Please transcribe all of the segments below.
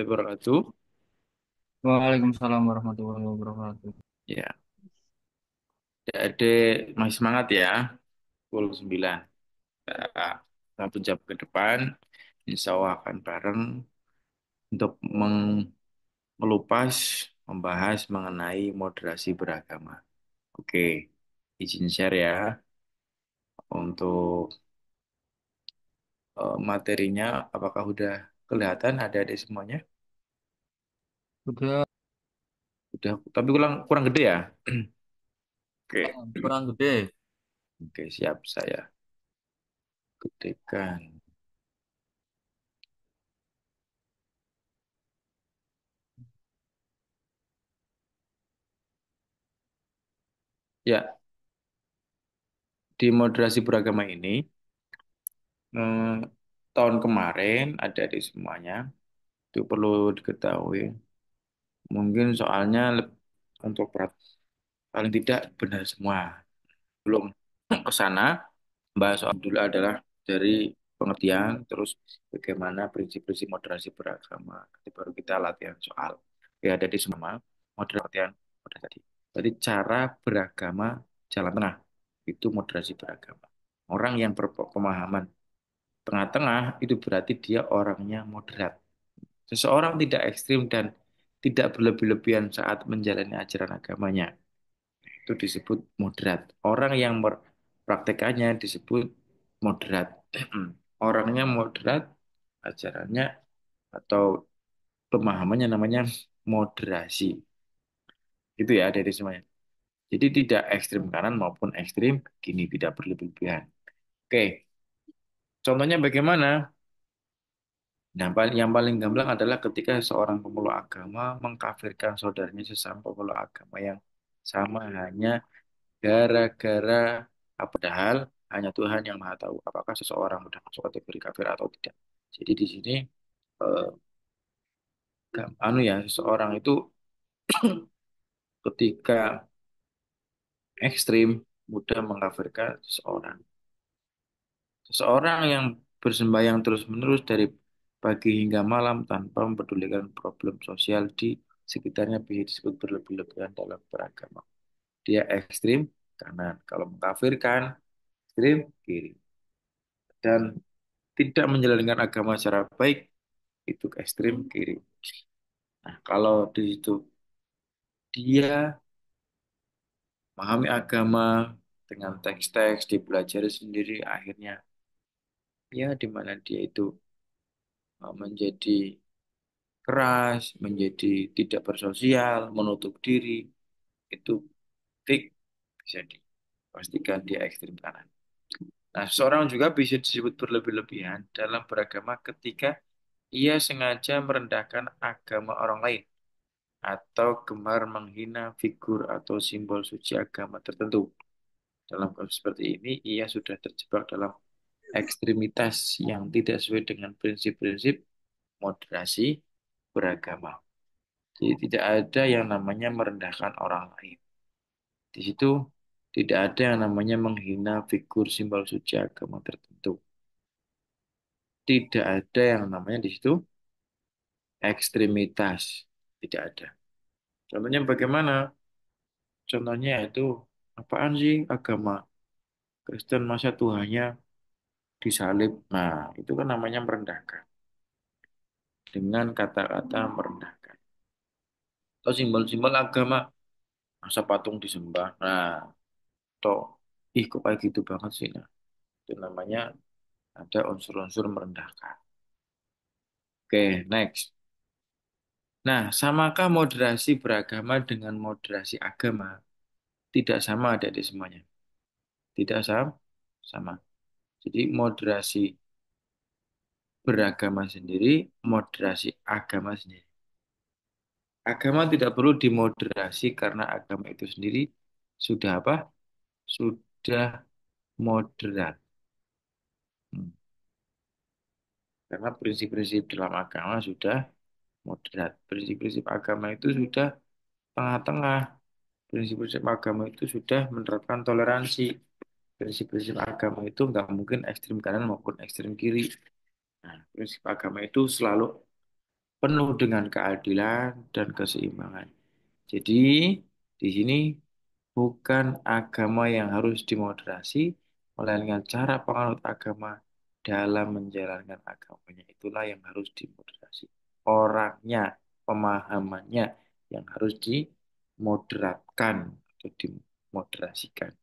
wabarakatuh. Waalaikumsalam warahmatullahi wabarakatuh. Ya, adik masih semangat ya. Pukul 9. Kita satu jam ke depan, insya Allah akan bareng untuk mengelupas, membahas mengenai moderasi beragama. Oke, izin share ya untuk materinya. Apakah udah kelihatan ada adik semuanya? Udah Udah, tapi kurang kurang gede ya. Oke, kurang gede. oke siap saya gedekan. Ya, di moderasi beragama ini. Eh, Tahun kemarin ada di semuanya itu perlu diketahui. Mungkin soalnya untuk paling tidak benar semua. Belum ke sana, bahas soal dulu adalah dari pengertian, terus bagaimana prinsip-prinsip moderasi beragama. Nanti baru kita latihan soal. Ya ada di semua moderasi latihan pada tadi. Tadi cara beragama jalan tengah itu moderasi beragama. Orang yang berpemahaman tengah-tengah itu berarti dia orangnya moderat. Seseorang tidak ekstrim dan tidak berlebih-lebihan saat menjalani ajaran agamanya. Itu disebut moderat. Orang yang mempraktekannya disebut moderat. Orangnya moderat, ajarannya atau pemahamannya namanya moderasi. Itu ya dari semuanya. Jadi tidak ekstrim kanan maupun ekstrim kini tidak berlebih-lebihan. Oke, contohnya bagaimana? Nah, yang paling gamblang adalah ketika seorang pemeluk agama mengkafirkan saudaranya sesama pemeluk agama yang sama hanya gara-gara padahal hanya Tuhan yang Maha tahu apakah seseorang sudah masuk kategori kafir atau tidak. Jadi di sini eh, anu ya seseorang itu ketika ekstrim mudah mengkafirkan seseorang. Seseorang yang bersembahyang terus-menerus dari pagi hingga malam tanpa mempedulikan problem sosial di sekitarnya bisa disebut berlebih-lebihan dalam beragama. Dia ekstrim kanan. Kalau mengkafirkan, ekstrim kiri. Dan tidak menjalankan agama secara baik, itu ekstrim kiri. Nah, kalau di situ dia memahami agama dengan teks-teks, dipelajari sendiri, akhirnya ya di mana dia itu menjadi keras, menjadi tidak bersosial, menutup diri, itu tik bisa dipastikan dia ekstrim kanan. Nah, seseorang juga bisa disebut berlebih-lebihan dalam beragama ketika ia sengaja merendahkan agama orang lain atau gemar menghina figur atau simbol suci agama tertentu. Dalam kasus seperti ini, ia sudah terjebak dalam ekstremitas yang tidak sesuai dengan prinsip-prinsip moderasi beragama. Jadi tidak ada yang namanya merendahkan orang lain. Di situ tidak ada yang namanya menghina figur simbol suci agama tertentu. Tidak ada yang namanya di situ ekstremitas. Tidak ada. Contohnya bagaimana? Contohnya itu apaan sih agama Kristen masa Tuhannya disalib? Nah, itu kan namanya merendahkan. Dengan kata-kata merendahkan. Atau simbol-simbol agama masa patung disembah. Nah, toh ih kok kayak gitu banget sih. Nah, itu namanya ada unsur-unsur merendahkan. Oke, next. Nah, samakah moderasi beragama dengan moderasi agama? Tidak sama ada di semuanya. Tidak sama, sama. Jadi moderasi beragama sendiri, moderasi agama sendiri. Agama tidak perlu dimoderasi karena agama itu sendiri sudah apa? Sudah moderat. Hmm. Karena prinsip-prinsip dalam agama sudah moderat. Prinsip-prinsip agama itu sudah tengah-tengah. Prinsip-prinsip agama itu sudah menerapkan toleransi. Prinsip-prinsip agama itu nggak mungkin ekstrim kanan maupun ekstrim kiri. Nah, prinsip agama itu selalu penuh dengan keadilan dan keseimbangan. Jadi, di sini bukan agama yang harus dimoderasi, melainkan cara penganut agama dalam menjalankan agamanya. Itulah yang harus dimoderasi. Orangnya, pemahamannya yang harus dimoderatkan atau dimoderasikan.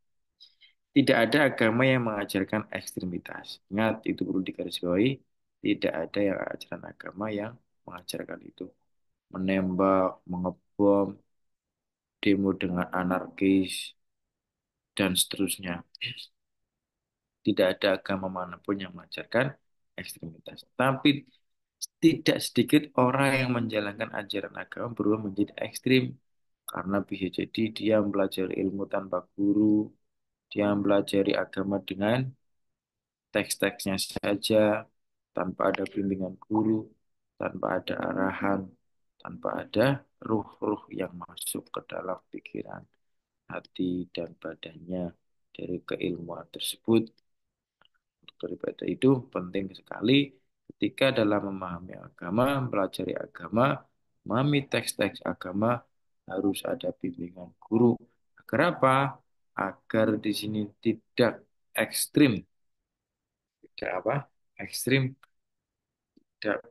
Tidak ada agama yang mengajarkan ekstremitas. Ingat, itu perlu digarisbawahi. Tidak ada yang ajaran agama yang mengajarkan itu. Menembak, mengebom, demo dengan anarkis, dan seterusnya. Tidak ada agama manapun yang mengajarkan ekstremitas. Tapi tidak sedikit orang yang menjalankan ajaran agama berubah menjadi ekstrim. Karena bisa jadi dia mempelajari ilmu tanpa guru, dia mempelajari agama dengan teks-teksnya saja, tanpa ada bimbingan guru, tanpa ada arahan, tanpa ada ruh-ruh yang masuk ke dalam pikiran, hati, dan badannya dari keilmuan tersebut. Daripada itu penting sekali ketika dalam memahami agama, mempelajari agama, memahami teks-teks agama, harus ada bimbingan guru. Agar apa? Agar di sini tidak ekstrim, tidak apa? Ekstrim, tidak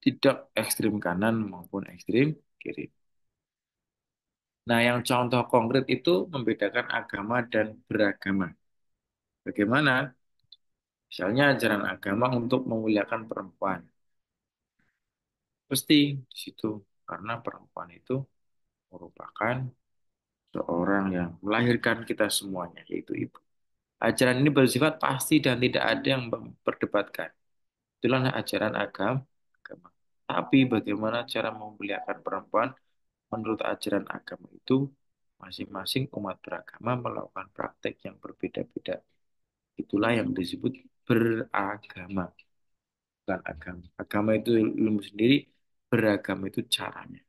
tidak ekstrim kanan maupun ekstrim kiri. Nah, yang contoh konkret itu membedakan agama dan beragama. Bagaimana? Misalnya ajaran agama untuk memuliakan perempuan. Pasti di situ karena perempuan itu merupakan seorang yang melahirkan kita semuanya, yaitu ibu. Ajaran ini bersifat pasti dan tidak ada yang memperdebatkan. Itulah ajaran agama. Tapi bagaimana cara memuliakan perempuan menurut ajaran agama itu, masing-masing umat beragama melakukan praktek yang berbeda-beda. Itulah yang disebut beragama, bukan agama. Agama itu ilmu sendiri, beragama itu caranya.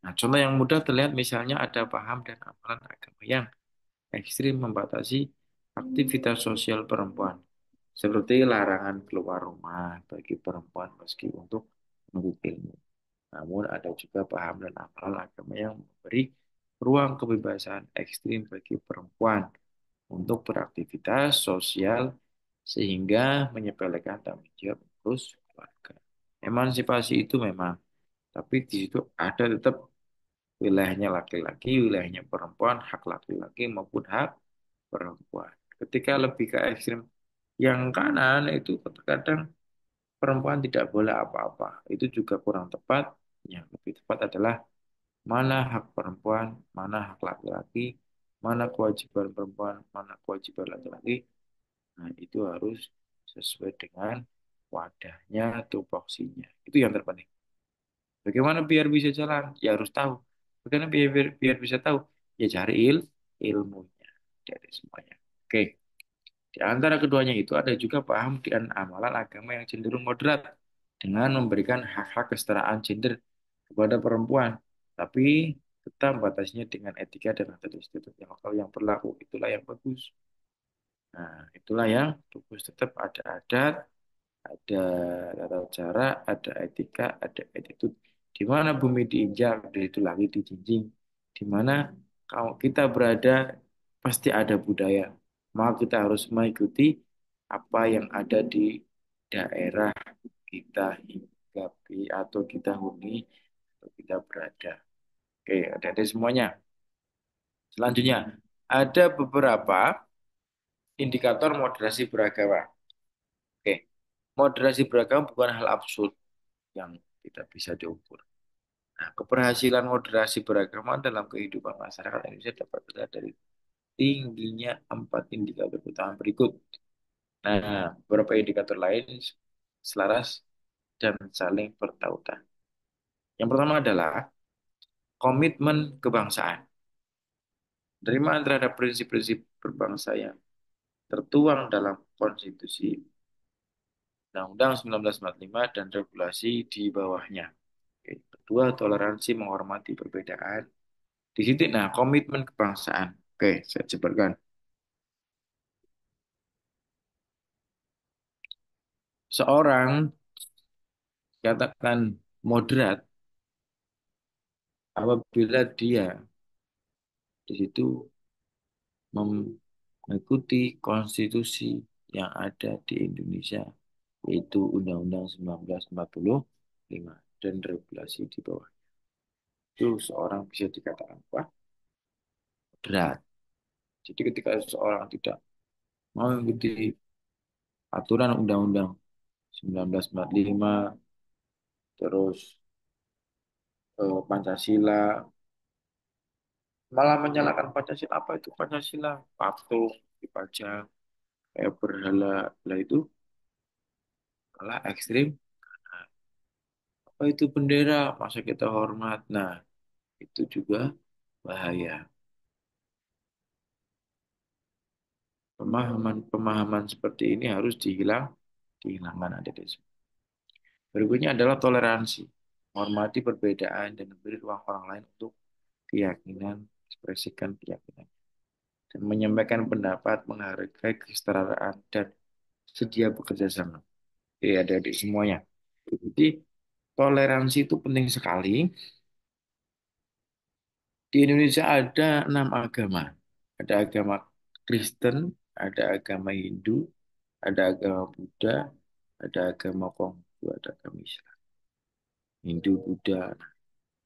Nah, contoh yang mudah terlihat misalnya ada paham dan amalan agama yang ekstrim membatasi aktivitas sosial perempuan, seperti larangan keluar rumah bagi perempuan meski untuk menuntut ilmu. Namun ada juga paham dan amalan agama yang memberi ruang kebebasan ekstrim bagi perempuan untuk beraktivitas sosial sehingga menyepelekan tanggung jawab urus keluarga. Emansipasi itu memang, tapi di situ ada tetap wilayahnya laki-laki, wilayahnya perempuan, hak laki-laki maupun hak perempuan. Ketika lebih ke ekstrim yang kanan itu kadang perempuan tidak boleh apa-apa. Itu juga kurang tepat. Yang lebih tepat adalah mana hak perempuan, mana hak laki-laki, mana kewajiban perempuan, mana kewajiban laki-laki. Nah, itu harus sesuai dengan wadahnya, tupoksinya. Itu yang terpenting. Bagaimana biar bisa jalan? Ya harus tahu. Bagaimana biar bisa tahu? Ya cari ilmunya dari semuanya. Oke. Di antara keduanya itu ada juga paham dan amalan agama yang cenderung moderat dengan memberikan hak-hak kesetaraan gender kepada perempuan. Tapi tetap batasnya dengan etika dan adat istiadat yang lokal yang berlaku. Itulah yang bagus. Nah, itulah yang bagus. Tetap ada adat, ada tata cara, ada etika, ada attitude. Di mana bumi diinjak, dari itu lagi dijinjing. Di mana kalau kita berada, pasti ada budaya. Maka kita harus mengikuti apa yang ada di daerah kita hinggapi atau kita huni atau kita berada. Oke, ada semuanya. Selanjutnya, ada beberapa indikator moderasi beragama. Oke, moderasi beragama bukan hal absurd yang tidak bisa diukur. Nah, keberhasilan moderasi beragama dalam kehidupan masyarakat Indonesia dapat dilihat dari tingginya 4 indikator utama berikut. Nah, beberapa indikator lain selaras dan saling bertautan. Yang pertama adalah komitmen kebangsaan. Penerimaan terhadap prinsip-prinsip berbangsa yang tertuang dalam Konstitusi Undang-Undang 1945 dan regulasi di bawahnya. Oke. Kedua, toleransi menghormati perbedaan. Di situ, nah, komitmen kebangsaan. Oke, saya jelaskan. Seorang katakan moderat apabila dia di situ mengikuti konstitusi yang ada di Indonesia, yaitu Undang-Undang 1945 dan regulasi di bawah. Itu seorang bisa dikatakan apa? Moderat. Jadi ketika seseorang tidak mau mengikuti aturan Undang-Undang 1945, terus Pancasila, malah menyalahkan Pancasila, apa itu Pancasila? Patung, dipajang, kayak berhala, lah itu malah ekstrim. Apa itu bendera? Masa kita hormat? Nah, itu juga bahaya. Pemahaman-pemahaman seperti ini harus dihilangkan ada di sini. Berikutnya adalah toleransi. Menghormati perbedaan dan memberi ruang orang lain untuk keyakinan, ekspresikan keyakinan. Dan menyampaikan pendapat, menghargai kesetaraan, dan sedia bekerja sama. Jadi adik-adik semuanya. Jadi toleransi itu penting sekali. Di Indonesia ada 6 agama. Ada agama Kristen, ada agama Hindu, ada agama Buddha, ada agama Konghucu, ada agama Islam. Hindu, Buddha,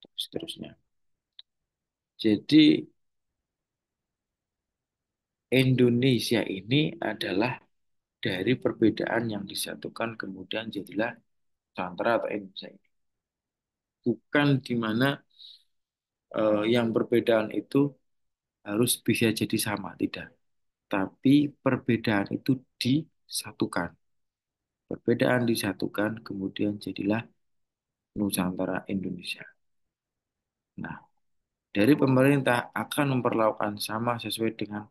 dan seterusnya. Jadi Indonesia ini adalah dari perbedaan yang disatukan kemudian jadilah Nusantara atau Indonesia ini. Bukan di mana yang perbedaan itu harus bisa jadi sama, tidak. Tapi perbedaan itu disatukan. Perbedaan disatukan, kemudian jadilah Nusantara Indonesia. Nah, dari pemerintah akan memperlakukan sama sesuai dengan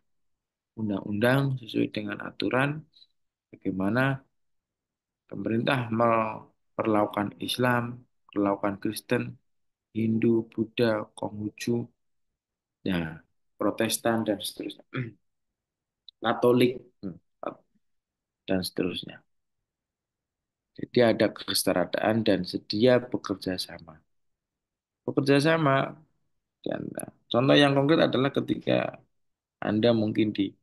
undang-undang, sesuai dengan aturan, bagaimana pemerintah memperlakukan Islam, memperlakukan Kristen, Hindu, Buddha, Konghucu, ya, Protestan, dan seterusnya. Katolik, dan seterusnya. Jadi ada kesetaraan dan sedia bekerja sama. Bekerja sama, dan contoh yang konkret adalah ketika Anda mungkin di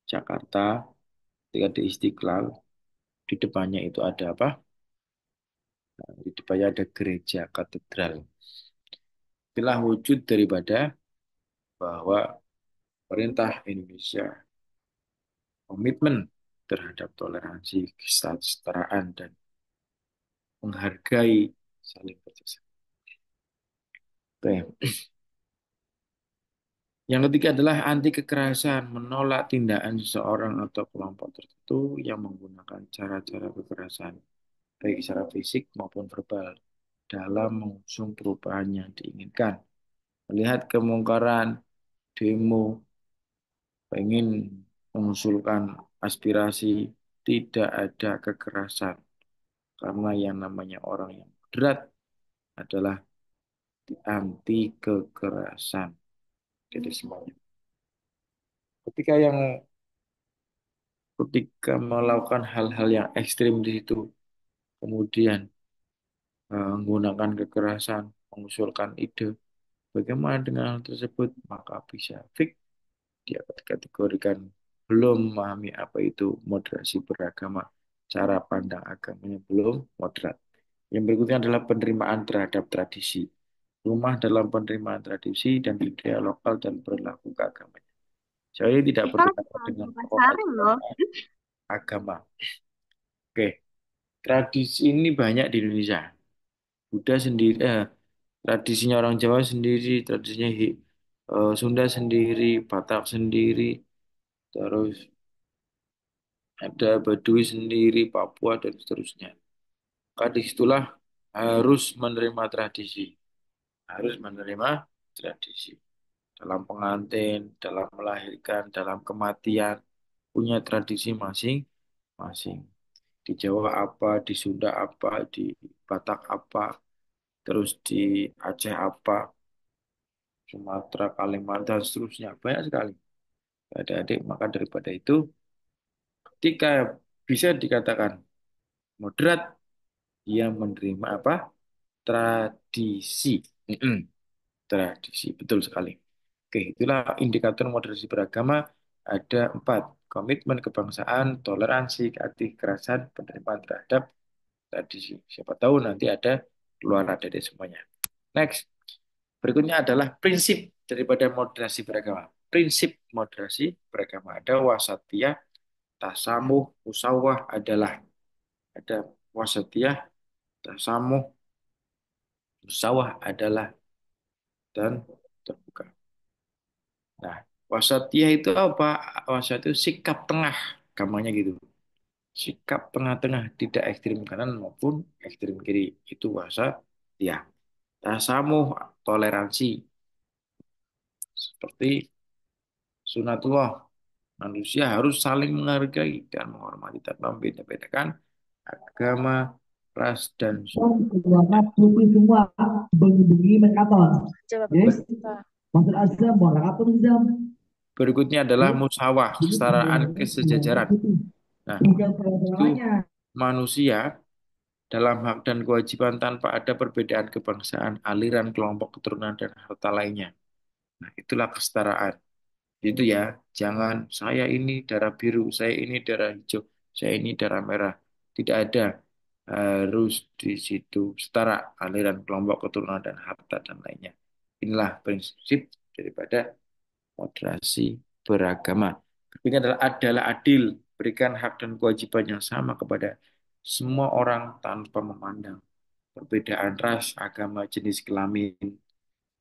Jakarta, ketika di Istiqlal, di depannya itu ada apa? Di depannya ada gereja katedral. Itulah wujud daripada bahwa pemerintah Indonesia komitmen terhadap toleransi, kesetaraan, dan menghargai saling bersama. Oke. Yang ketiga adalah anti kekerasan, menolak tindakan seseorang atau kelompok tertentu yang menggunakan cara-cara kekerasan, baik secara fisik maupun verbal, dalam mengusung perubahan yang diinginkan. Melihat kemungkaran, demo, ingin mengusulkan aspirasi, tidak ada kekerasan. Karena yang namanya orang yang moderat adalah anti kekerasan. Jadi semuanya. Ketika yang ketika melakukan hal-hal yang ekstrim di situ, kemudian menggunakan kekerasan, mengusulkan ide, bagaimana dengan hal tersebut, maka bisa fix dia kategorikan belum memahami apa itu moderasi beragama, cara pandang agamanya belum moderat. Yang berikutnya adalah penerimaan terhadap tradisi. Rumah dalam penerimaan tradisi dan budaya lokal dan perilaku keagamaan. Saya tidak Kita lagi berdebat dengan ngomong pokok pasarin loh. ajaran agama. Oke, tradisi ini banyak di Indonesia. Buddha sendiri, tradisinya orang Jawa sendiri, tradisinya Sunda sendiri, Batak sendiri, terus ada Baduy sendiri, Papua, dan seterusnya. Maka disitulah harus menerima tradisi. Harus menerima tradisi. Dalam pengantin, dalam melahirkan, dalam kematian, punya tradisi masing-masing. Di Jawa apa, di Sunda apa, di Batak apa, terus di Aceh apa, Sumatera, Kalimantan, seterusnya. Banyak sekali. Adik-adik, maka daripada itu, ketika bisa dikatakan Moderat, dia menerima apa? Tradisi. Mm-mm, tradisi, betul sekali. Oke, itulah indikator moderasi beragama. Ada 4. Komitmen kebangsaan, toleransi, keikhlasan, penerimaan terhadap tradisi. Siapa tahu nanti ada keluar dari semuanya. Next. Berikutnya adalah prinsip daripada moderasi beragama. Prinsip moderasi beragama ada wasatiyah, tasamuh, musawah adalah ada wasatiyah, tasamuh, musawah adalah dan terbuka. Nah, wasatiyah itu apa? Wasatiyah itu sikap tengah, gampangnya gitu. Sikap tengah-tengah, tidak ekstrim kanan maupun ekstrim kiri. Itu wasatiyah. Tasamuh, toleransi. Seperti sunatullah, manusia harus saling menghargai dan menghormati tanpa membeda-bedakan agama, ras, dan suku. Selamat putih semua bengi-bengi merekaton. Coba Yes, Pak. Masuk Azam, mau rakapun Azam. Berikutnya adalah Yes, musawah, jadi kesetaraan sebenarnya warna kesejajaran. putih. Nah, Bukan itu selamanya. manusia dalam hak dan kewajiban tanpa ada perbedaan kebangsaan, aliran, kelompok, keturunan, dan harta lainnya. Nah, itulah kesetaraan. Itu ya, jangan saya ini darah biru, saya ini darah hijau, saya ini darah merah. Tidak ada, harus di situ setara aliran, kelompok, keturunan, dan harta dan lainnya. Inilah prinsip daripada moderasi beragama. Berikutnya adalah adil, berikan hak dan kewajiban yang sama kepada semua orang tanpa memandang perbedaan ras, agama, jenis kelamin,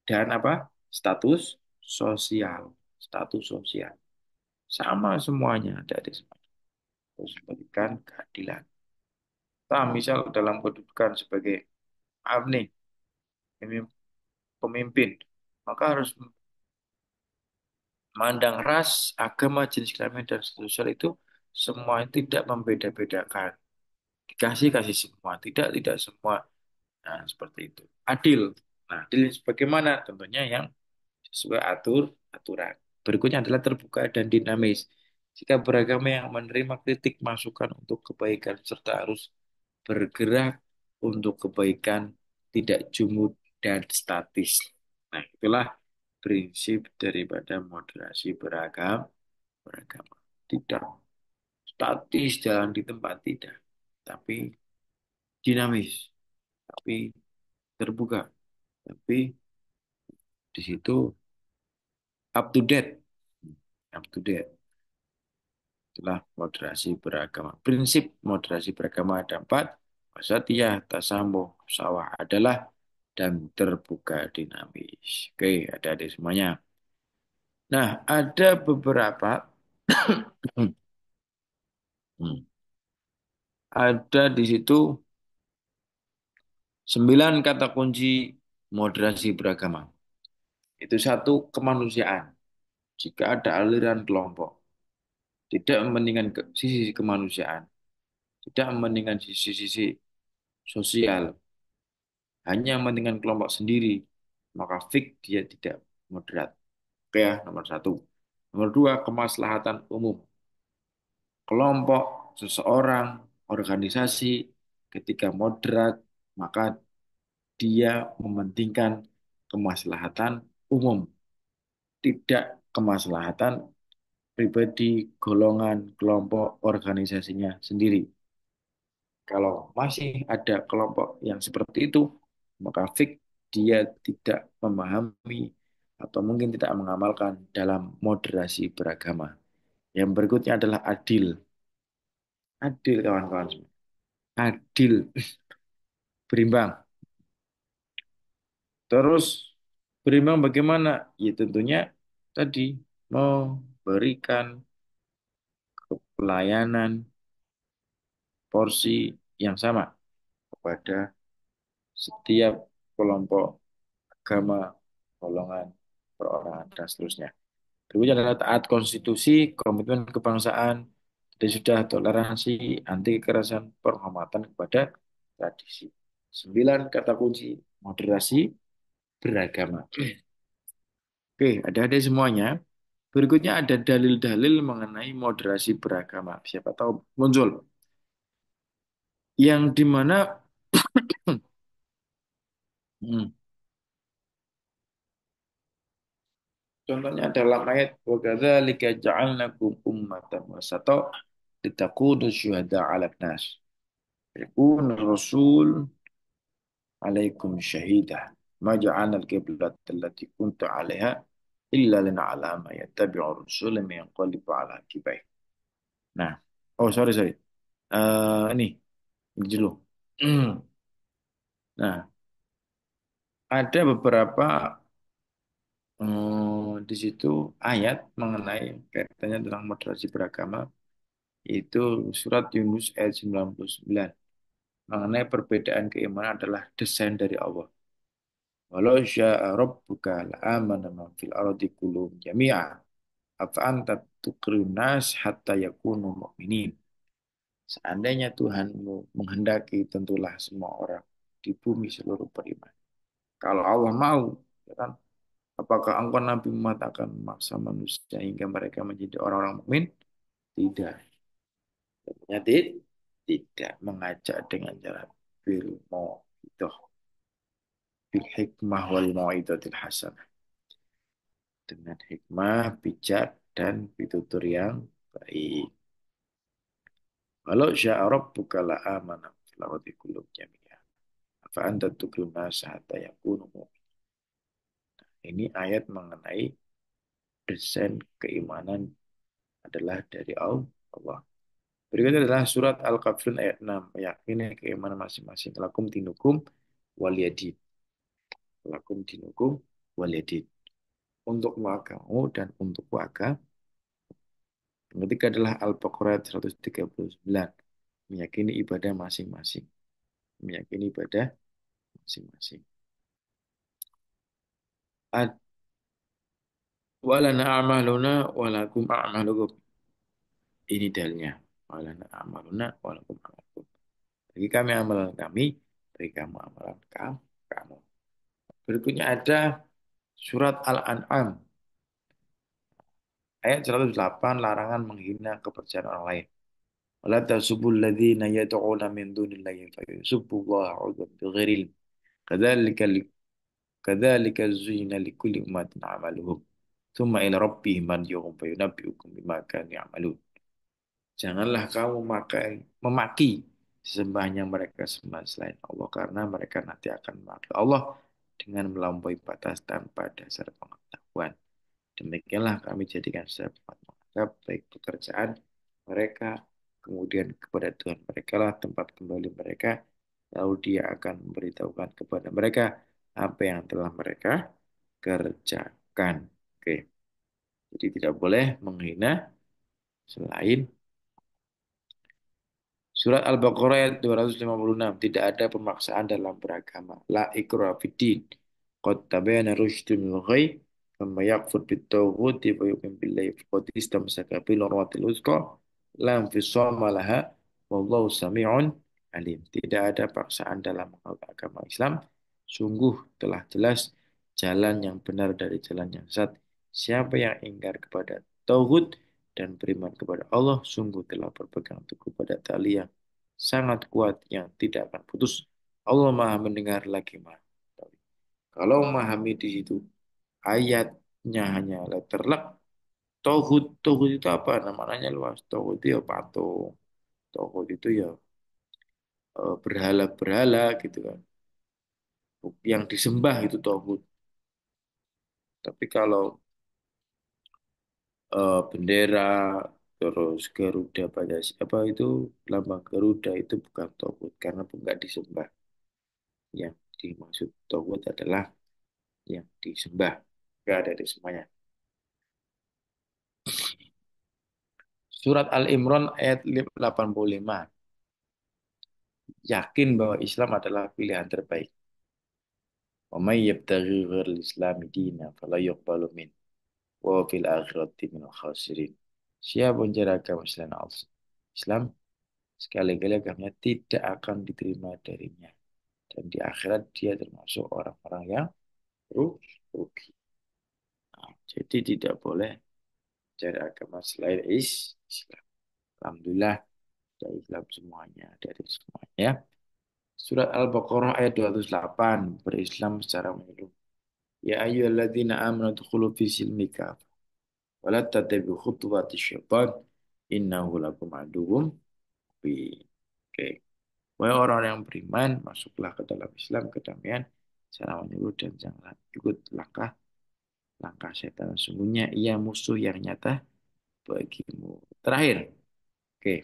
dan apa? Status sosial. Status sosial. Sama semuanya ada di sana. Terus memberikan keadilan. Nah, misal dalam kedudukan sebagai nih, pemimpin, maka harus memandang ras, agama, jenis kelamin, dan sosial itu semua tidak membeda-bedakan. Dikasih, kasih semua. Tidak, tidak semua. Nah, seperti itu. Adil. Nah, adil bagaimana? Tentunya yang sesuai aturan. Berikutnya adalah terbuka dan dinamis. Jika beragama yang menerima kritik, masukan untuk kebaikan, serta harus bergerak untuk kebaikan, tidak jumud dan statis. Nah, itulah prinsip daripada moderasi beragama. Tidak statis jalan di tempat, tidak. Tapi dinamis, tapi terbuka, tapi di situ up to date, up to date. Itulah moderasi beragama. Prinsip moderasi beragama ada 4. Wasatiyah, tasamuh, sawah adalah dan terbuka dinamis. Oke, ada di semuanya. Nah, ada beberapa ada di situ 9 kata kunci moderasi beragama. Itu satu, kemanusiaan. Jika ada aliran kelompok, tidak mementingkan sisi kemanusiaan, tidak mementingkan sisi-sisi sosial, hanya mementingkan kelompok sendiri, maka fix dia tidak moderat. Oke ya, nomor satu. Nomor dua, kemaslahatan umum. Kelompok, seseorang, organisasi, ketika moderat, maka dia mementingkan kemaslahatan umum, tidak kemaslahatan pribadi, golongan, kelompok, organisasinya sendiri. Kalau masih ada kelompok yang seperti itu, maka fix dia tidak memahami atau mungkin tidak mengamalkan dalam moderasi beragama. Yang berikutnya adalah adil. Adil kawan-kawan semua. Adil, berimbang. Terus berimbang bagaimana? Ya tentunya tadi memberikan pelayanan porsi yang sama kepada setiap kelompok agama, golongan, perorangan, dan seterusnya. Berikutnya adalah taat konstitusi, komitmen kebangsaan, dan sudah toleransi, anti kekerasan, penghormatan kepada tradisi. 9 kata kunci moderasi beragama. Oke, ada semuanya. Berikutnya ada dalil-dalil mengenai moderasi beragama. Siapa tahu muncul. yang dimana hmm, contohnya dalam ayat wa kadzalika ja'alnakum ummatan wasata litakunu syuhada 'alan nas yakun rasul 'alaikum syahida ma ja'alna al-qiblata allati kunta 'alaiha illa lin'alama yattabi'u ar-rusula min yanqalibu 'ala aqibai. Nah, oh sorry sorry. Ini dulu. Nah, ada beberapa di situ ayat mengenai kaitannya tentang moderasi beragama, itu surat Yunus ayat 99 mengenai perbedaan keimanan adalah desain dari Allah. Walau syaa rabbuka la'amana man fil ardi kullum jami'a afa anta tukriun nas hatta yakunu mu'minin. Seandainya Tuhanmu menghendaki tentulah semua orang di bumi seluruh beriman. Kalau Allah mau, ya kan, apakah engkau Nabi Muhammad akan memaksa manusia hingga mereka menjadi orang-orang mukmin? Tidak. Tentunya tidak mengajak dengan cara bil itu bil hikmah wal mau'izatil hasanah. Dengan hikmah, bijak dan pitutur yang baik. Kalau syaa rabbuka la amana fil ardi kullum jami'a. Fa anta tukrimun nasa hatta yakunu mu'min. Ini ayat mengenai desain keimanan adalah dari Allah. Berikutnya adalah surat Al-Kafirun ayat 6. Meyakini keimanan masing-masing. Lakum dinukum waliyadin. Lakum dinukum waliyadin. Untuk agamamu dan untuk agama. Yang ketiga adalah Al-Baqarah 139. Meyakini ibadah masing-masing. Meyakini ibadah masing-masing. Ad walana a'maluna walakum a'malukum. Ini dalilnya. Walana a'maluna walakum a'malukum. Bagi kami amalan kami, bagi kamu amalan kamu. Berikutnya ada surat Al-An'am ayat 108 larangan menghina kepercayaan orang lain. Wala tasubul ladzina yad'una min dunillahi fayusubbullaha 'udwan bighairi ilm. Kadzalika kadzalika zuyyina likulli ummatin 'amaluhum. Tsumma ila rabbihim marji'uhum fayunabbi'ukum bima kanu ya'malun. Janganlah kamu memaki sesembahnya mereka sembah selain Allah karena mereka nanti akan memaki Allah dengan melampaui batas tanpa dasar pengetahuan. Demikianlah kami jadikan setiap menganggap baik pekerjaan mereka, kemudian kepada Tuhan mereka lah tempat kembali mereka, lalu Dia akan memberitahukan kepada mereka apa yang telah mereka kerjakan. Oke, jadi tidak boleh menghina selain Surat Al-Baqarah ayat 256. Tidak ada pemaksaan dalam beragama. La ikraha fiddin. Qad tabayyana rusydu minal ghayy. Faman yakfur bit-taghuti wa yu'min billahi faqad istamsaka bil urwatil wuthqa la infisama laha wallahu sami'un alim. Tidak ada paksaan dalam agama Islam. Sungguh telah jelas jalan yang benar dari jalan yang sesat. Siapa yang ingkar kepada tauhid dan beriman kepada Allah, sungguh telah berpegang teguh pada tali yang sangat kuat yang tidak akan putus. Allah Maha mendengar lagi Maha tahu. Kalau memahami di situ ayatnya hanya letter lek, tauhid tauhid itu apa? Namanya luas. Tauhid itu ya patung. Tauhid itu ya berhala-berhala gitu kan. Yang disembah itu tauhid. Tapi kalau bendera terus Garuda pada apa itu lambang Garuda itu bukan tauhid karena enggak disembah. Yang dimaksud tauhid adalah yang disembah. Enggak ada di semuanya. Surat Al-Imran ayat 85. Yakin bahwa Islam adalah pilihan terbaik. Wa may yabtaghi ghairal islami dinan fala yuqbalu min wa fil akhirati minal khasirin. Siapa yang mencari agama selain Islam, sekali-kali agamanya tidak akan diterima darinya. Dan di akhirat dia termasuk orang-orang yang rugi. Nah, jadi tidak boleh cari agama selain Islam. Alhamdulillah dari Islam semuanya, dari semuanya. Ya. Surat Al-Baqarah ayat 208, berislam secara menyeluruh. Ya ayyuhalladzina amanu dkhulu fi silmi kafah wa la tattabi'u khutuwati syaitan innahu lakum aduwwum mubin. Oke. Wahai orang yang beriman, masuklah ke dalam Islam kedamaian secara menyeluruh dan janganlah ikut langkah setan. Sungguhnya ia musuh yang nyata bagimu. Terakhir, oke.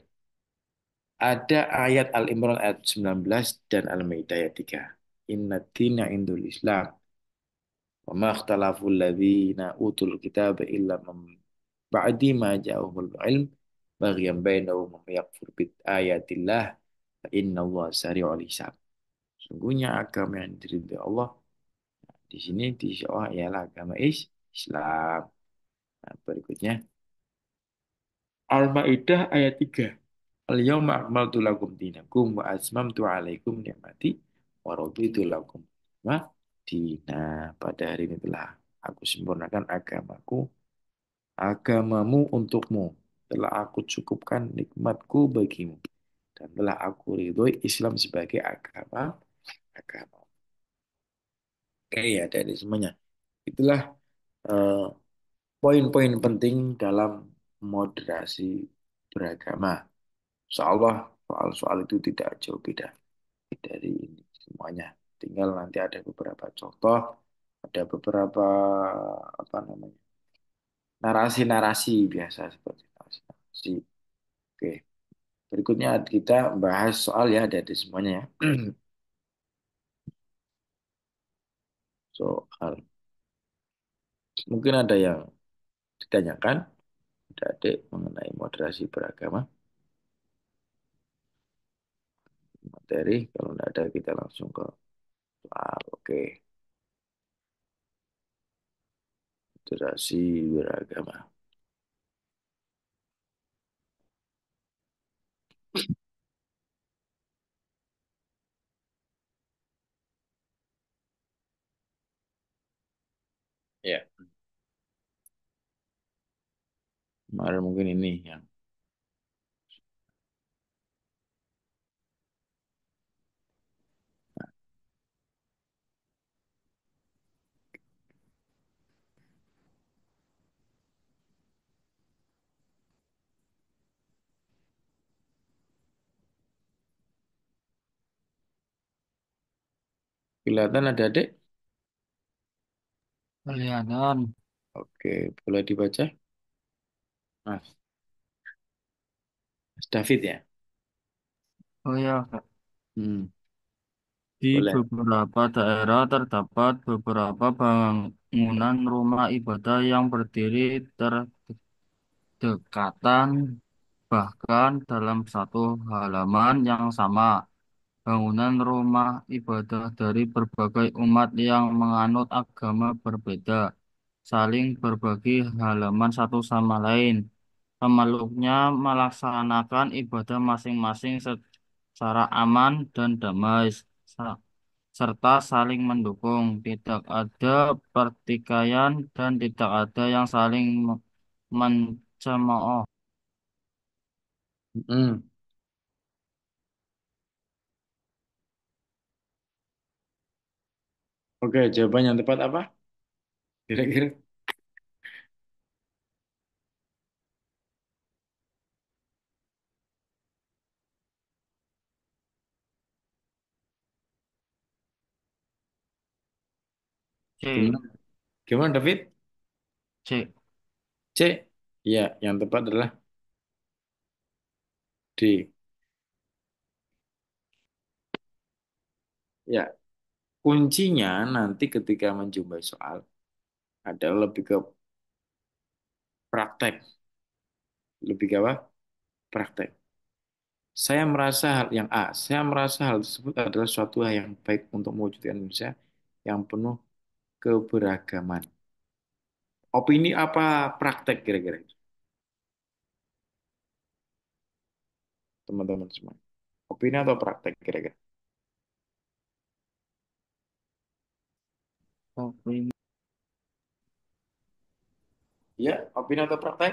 Ada ayat Al-Imran ayat 19 dan Al-Maidah ayat 3. Inna dina indul Islam. Wa ma ikhtalafu alladhina utul kitaba illa min ba'di ma ja'ahumul ilm baghyan bainahum wa yakfur bit ayatillah fa inna Allah sari'ul hisab. Sungguhnya agama yang diridhai Allah di sini di Allah ialah agama Islam. Nah, berikutnya Al-Maidah ayat 3. Al-yawma akmaltu lakum dinakum wa atmamtu alaikum ni'mati wa raditu lakum wa dina. Pada hari ini telah aku sempurnakan agamamu untukmu. Telah aku cukupkan nikmatku bagimu. Dan telah aku ridhoi Islam sebagai agama. Oke ya dari semuanya. Itulah eh, poin-poin penting dalam moderasi beragama. Insya Allah soal-soal itu tidak jauh beda dari ini semuanya. Tinggal nanti ada beberapa contoh, ada beberapa apa namanya narasi-narasi biasa seperti narasi-narasi. Oke, berikutnya kita bahas soal ya dari semuanya ya. Soal mungkin ada yang ditanyakan, ada adik mengenai moderasi beragama materi. Kalau tidak ada kita langsung ke soal. Oke, moderasi beragama. Ya, kemarin mungkin ini yang kelihatan ada adik. Kelihatan. Oke, boleh dibaca, Mas. Mas David ya. Oh ya, Hmm, di boleh. beberapa daerah terdapat beberapa bangunan rumah ibadah yang berdiri terdekatan, bahkan dalam satu halaman yang sama. Bangunan rumah ibadah dari berbagai umat yang menganut agama berbeda, saling berbagi halaman satu sama lain. Pemeluknya melaksanakan ibadah masing-masing secara aman dan damai, sa- serta saling mendukung. Tidak ada pertikaian dan tidak ada yang saling mencemooh. Hmm. Oke, jawaban yang tepat apa? Kira-kira. C. Gimana? Gimana David? C. C. Ya, yang tepat adalah D. Ya, kuncinya nanti ketika menjumpai soal adalah lebih ke praktek. Lebih ke apa? Praktek. Saya merasa hal tersebut adalah suatu hal yang baik untuk mewujudkan Indonesia yang penuh keberagaman. Opini apa praktek kira-kira, teman-teman semua? Opini atau praktek kira-kira? Opini. Ya, opini atau praktek?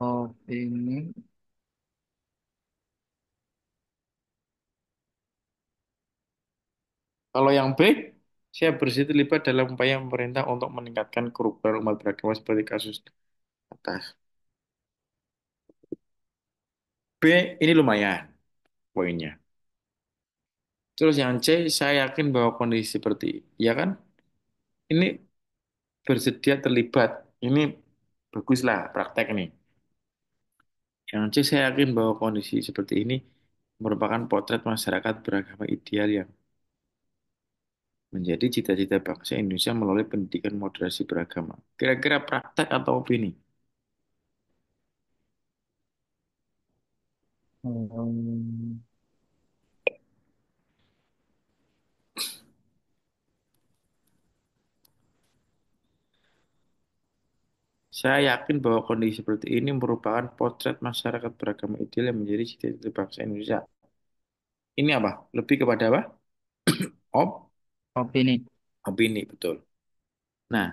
Opini. Kalau yang B, saya bersih terlibat dalam upaya pemerintah untuk meningkatkan kerukunan umat beragama seperti kasus atas. B, ini lumayan poinnya. Terus yang C, saya yakin bahwa kondisi seperti, ya kan, ini bersedia terlibat. Ini baguslah praktek nih. Yang C, saya yakin bahwa kondisi seperti ini merupakan potret masyarakat beragama ideal yang menjadi cita-cita bangsa Indonesia melalui pendidikan moderasi beragama. Kira-kira praktek atau opini? Hmm, Saya yakin bahwa kondisi seperti ini merupakan potret masyarakat beragama ideal yang menjadi cita-cita bangsa Indonesia. Ini apa? Lebih kepada apa? opini. Opini, betul. Nah,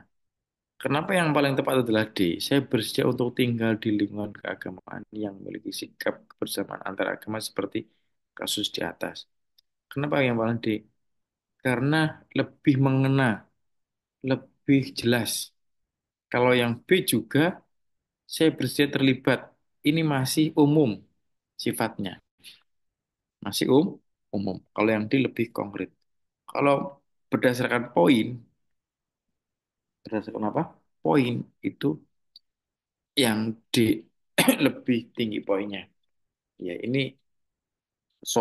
kenapa yang paling tepat adalah D? Saya bersedia untuk tinggal di lingkungan keagamaan yang memiliki sikap kebersamaan antar agama seperti kasus di atas. Kenapa yang paling D? Karena lebih mengena, lebih jelas. Kalau yang B juga, saya bersedia terlibat. Ini masih umum sifatnya. Masih umum. Kalau yang D lebih konkret. Kalau berdasarkan poin, berdasarkan apa? Poin itu yang D lebih tinggi poinnya. Ya, ini so,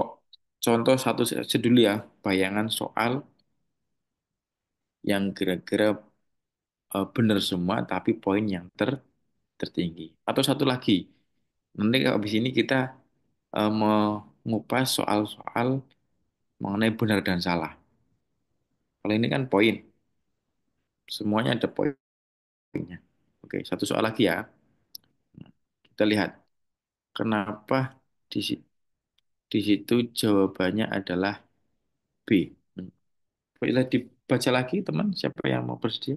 contoh satu saja dulu ya, bayangan soal yang kira-kira benar semua, tapi poin yang tertinggi. Atau satu lagi, nanti habis ini kita mengupas soal-soal mengenai benar dan salah. Kalau ini kan poin, semuanya ada poinnya. Oke, satu soal lagi ya. Kita lihat kenapa di, si- di situ jawabannya adalah B. Boleh dibaca lagi, teman, siapa yang mau bersedia?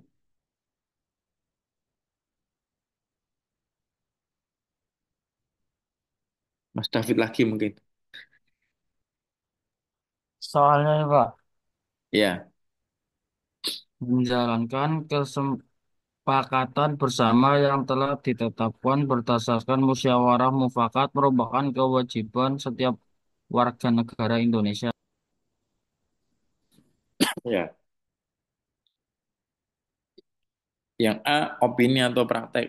Mas David lagi mungkin. Soalnya nih, Pak, Ya, menjalankan kesepakatan bersama yang telah ditetapkan berdasarkan musyawarah mufakat merupakan kewajiban setiap warga negara Indonesia. ya. Yang A, opini atau praktek.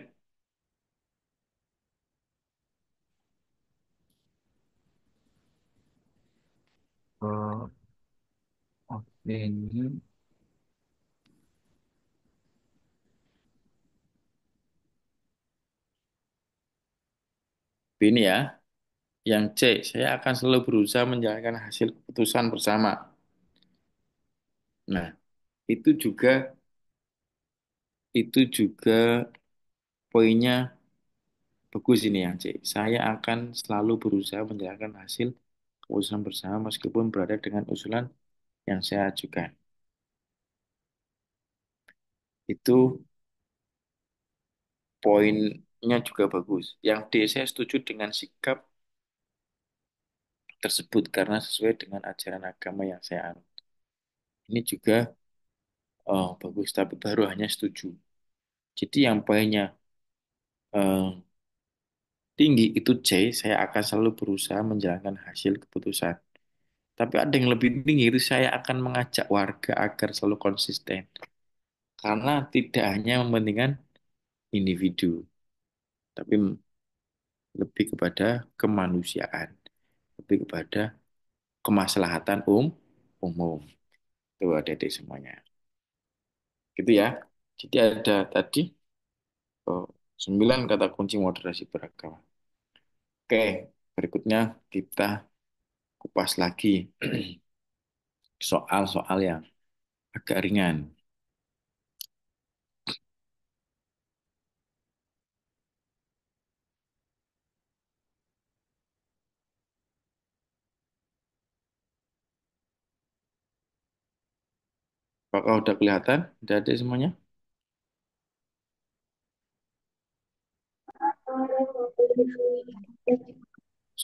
Eh, Opini. Opini ya. Yang C, saya akan selalu berusaha menjalankan hasil keputusan bersama. Nah, itu juga itu juga poinnya bagus ini yang C. Saya akan selalu berusaha menjalankan hasil keputusan bersama meskipun berada dengan usulan yang saya ajukan. Itu poinnya juga bagus. Yang D, saya setuju dengan sikap tersebut karena sesuai dengan ajaran agama yang saya anut. Ini juga bagus, tapi baru hanya setuju. Jadi yang poinnya eh, tinggi itu C, saya akan selalu berusaha menjalankan hasil keputusan. Tapi ada yang lebih tinggi itu saya akan mengajak warga agar selalu konsisten. Karena tidak hanya mementingkan individu, tapi lebih kepada kemanusiaan, lebih kepada kemaslahatan umum. Itu adik-adik semuanya. Gitu ya. Jadi ada tadi eh, 9 kata kunci moderasi beragama. Oke, berikutnya kita kupas lagi soal-soal yang agak ringan. Apakah udah kelihatan? Udah ada semuanya?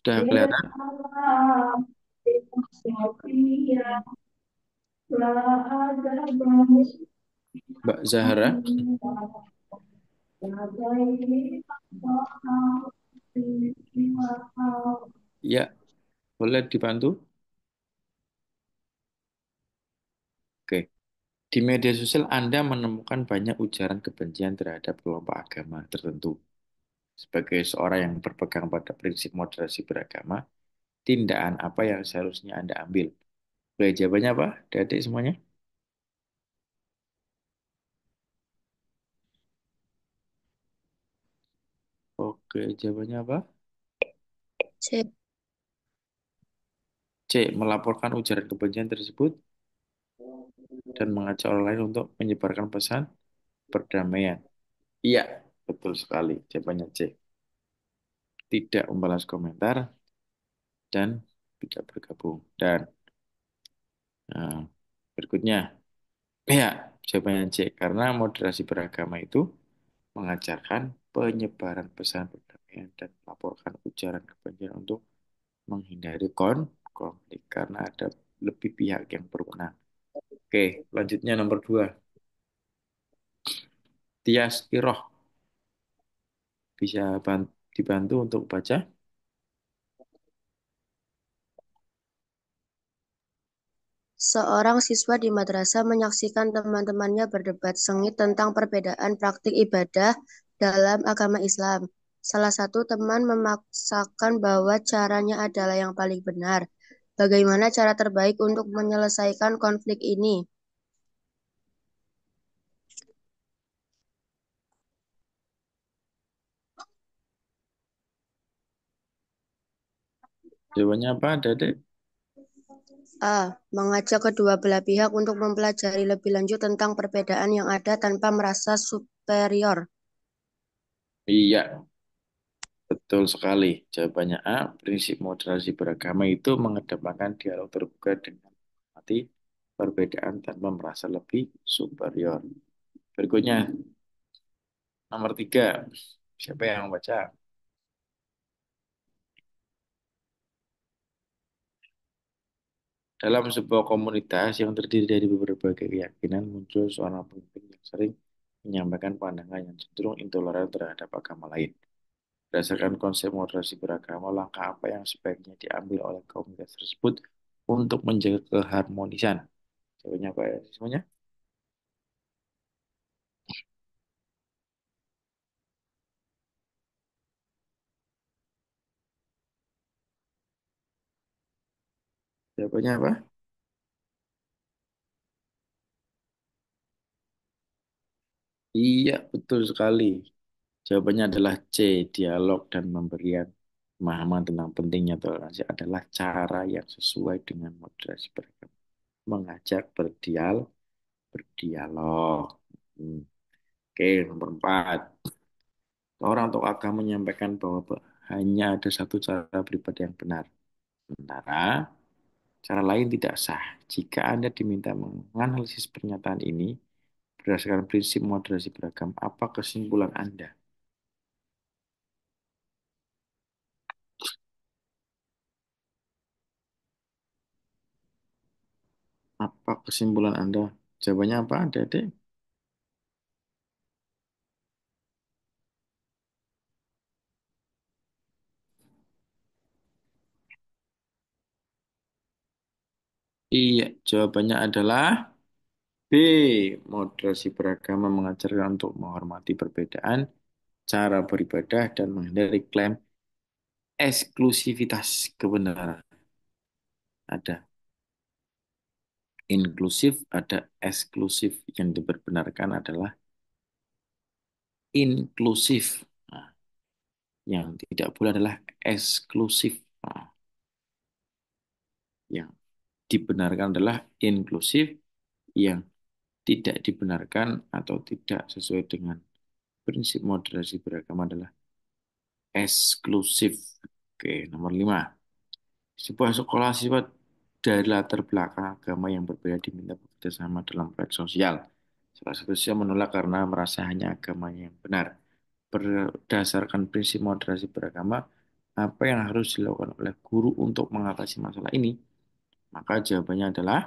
Sudah kelihatan, Mbak Zahra? Ya, boleh dibantu? Oke. Di media sosial Anda menemukan banyak ujaran kebencian terhadap kelompok agama tertentu. Sebagai seorang yang berpegang pada prinsip moderasi beragama, tindakan apa yang seharusnya Anda ambil? Oke, jawabannya apa? Adik semuanya? Oke, jawabannya apa? C. C. Melaporkan ujaran kebencian tersebut dan mengajak orang lain untuk menyebarkan pesan perdamaian. Iya, betul sekali. Jawabannya C. Tidak membalas komentar dan tidak bergabung. Dan berikutnya, ya, jawabannya C. Karena moderasi beragama itu mengajarkan penyebaran pesan perdamaian dan melaporkan ujaran kebencian untuk menghindari konflik karena ada lebih pihak yang berwenang. Oke, selanjutnya nomor 2. Tias Iroh bisa dibantu untuk baca. Seorang siswa di madrasah menyaksikan teman-temannya berdebat sengit tentang perbedaan praktik ibadah dalam agama Islam. Salah satu teman memaksakan bahwa caranya adalah yang paling benar. Bagaimana cara terbaik untuk menyelesaikan konflik ini? Jawabannya apa, Dedek? A. Mengajak kedua belah pihak untuk mempelajari lebih lanjut tentang perbedaan yang ada tanpa merasa superior. Iya, betul sekali. Jawabannya A. Prinsip moderasi beragama itu mengedepankan dialog terbuka dengan menghormati perbedaan tanpa merasa lebih superior. Berikutnya, nomor 3. Siapa yang baca? Dalam sebuah komunitas yang terdiri dari beberapa keyakinan, muncul seorang pemimpin yang sering menyampaikan pandangan yang cenderung intoleran terhadap agama lain. Berdasarkan konsep moderasi beragama, langkah apa yang sebaiknya diambil oleh komunitas tersebut untuk menjaga keharmonisan? Jawabannya apa ya semuanya? Jawabannya apa? Iya, betul sekali. Jawabannya adalah C. Dialog dan memberikan pemahaman tentang pentingnya toleransi adalah cara yang sesuai dengan moderasi beragama. Mengajak berdialog. Hmm. Oke, nomor 4. Orang atau agama menyampaikan bahwa hanya ada satu cara beribadah yang benar. Sementara cara lain tidak sah. Jika Anda diminta menganalisis pernyataan ini berdasarkan prinsip moderasi beragam, apa kesimpulan Anda? Apa kesimpulan Anda? Jawabannya apa, Dede? Iya, jawabannya adalah B. Moderasi beragama mengajarkan untuk menghormati perbedaan, cara beribadah, dan menghindari klaim eksklusivitas kebenaran. Ada inklusif, ada eksklusif. Yang diperbenarkan adalah inklusif. Nah, yang tidak boleh adalah eksklusif. Nah, yang dibenarkan adalah inklusif, yang tidak dibenarkan atau tidak sesuai dengan prinsip moderasi beragama adalah eksklusif. Oke, nomor 5. Sebuah sekolah siswa dari latar belakang agama yang berbeda diminta bekerja sama dalam proyek sosial. Salah satu siswa menolak karena merasa hanya agamanya yang benar. Berdasarkan prinsip moderasi beragama, apa yang harus dilakukan oleh guru untuk mengatasi masalah ini? Maka jawabannya adalah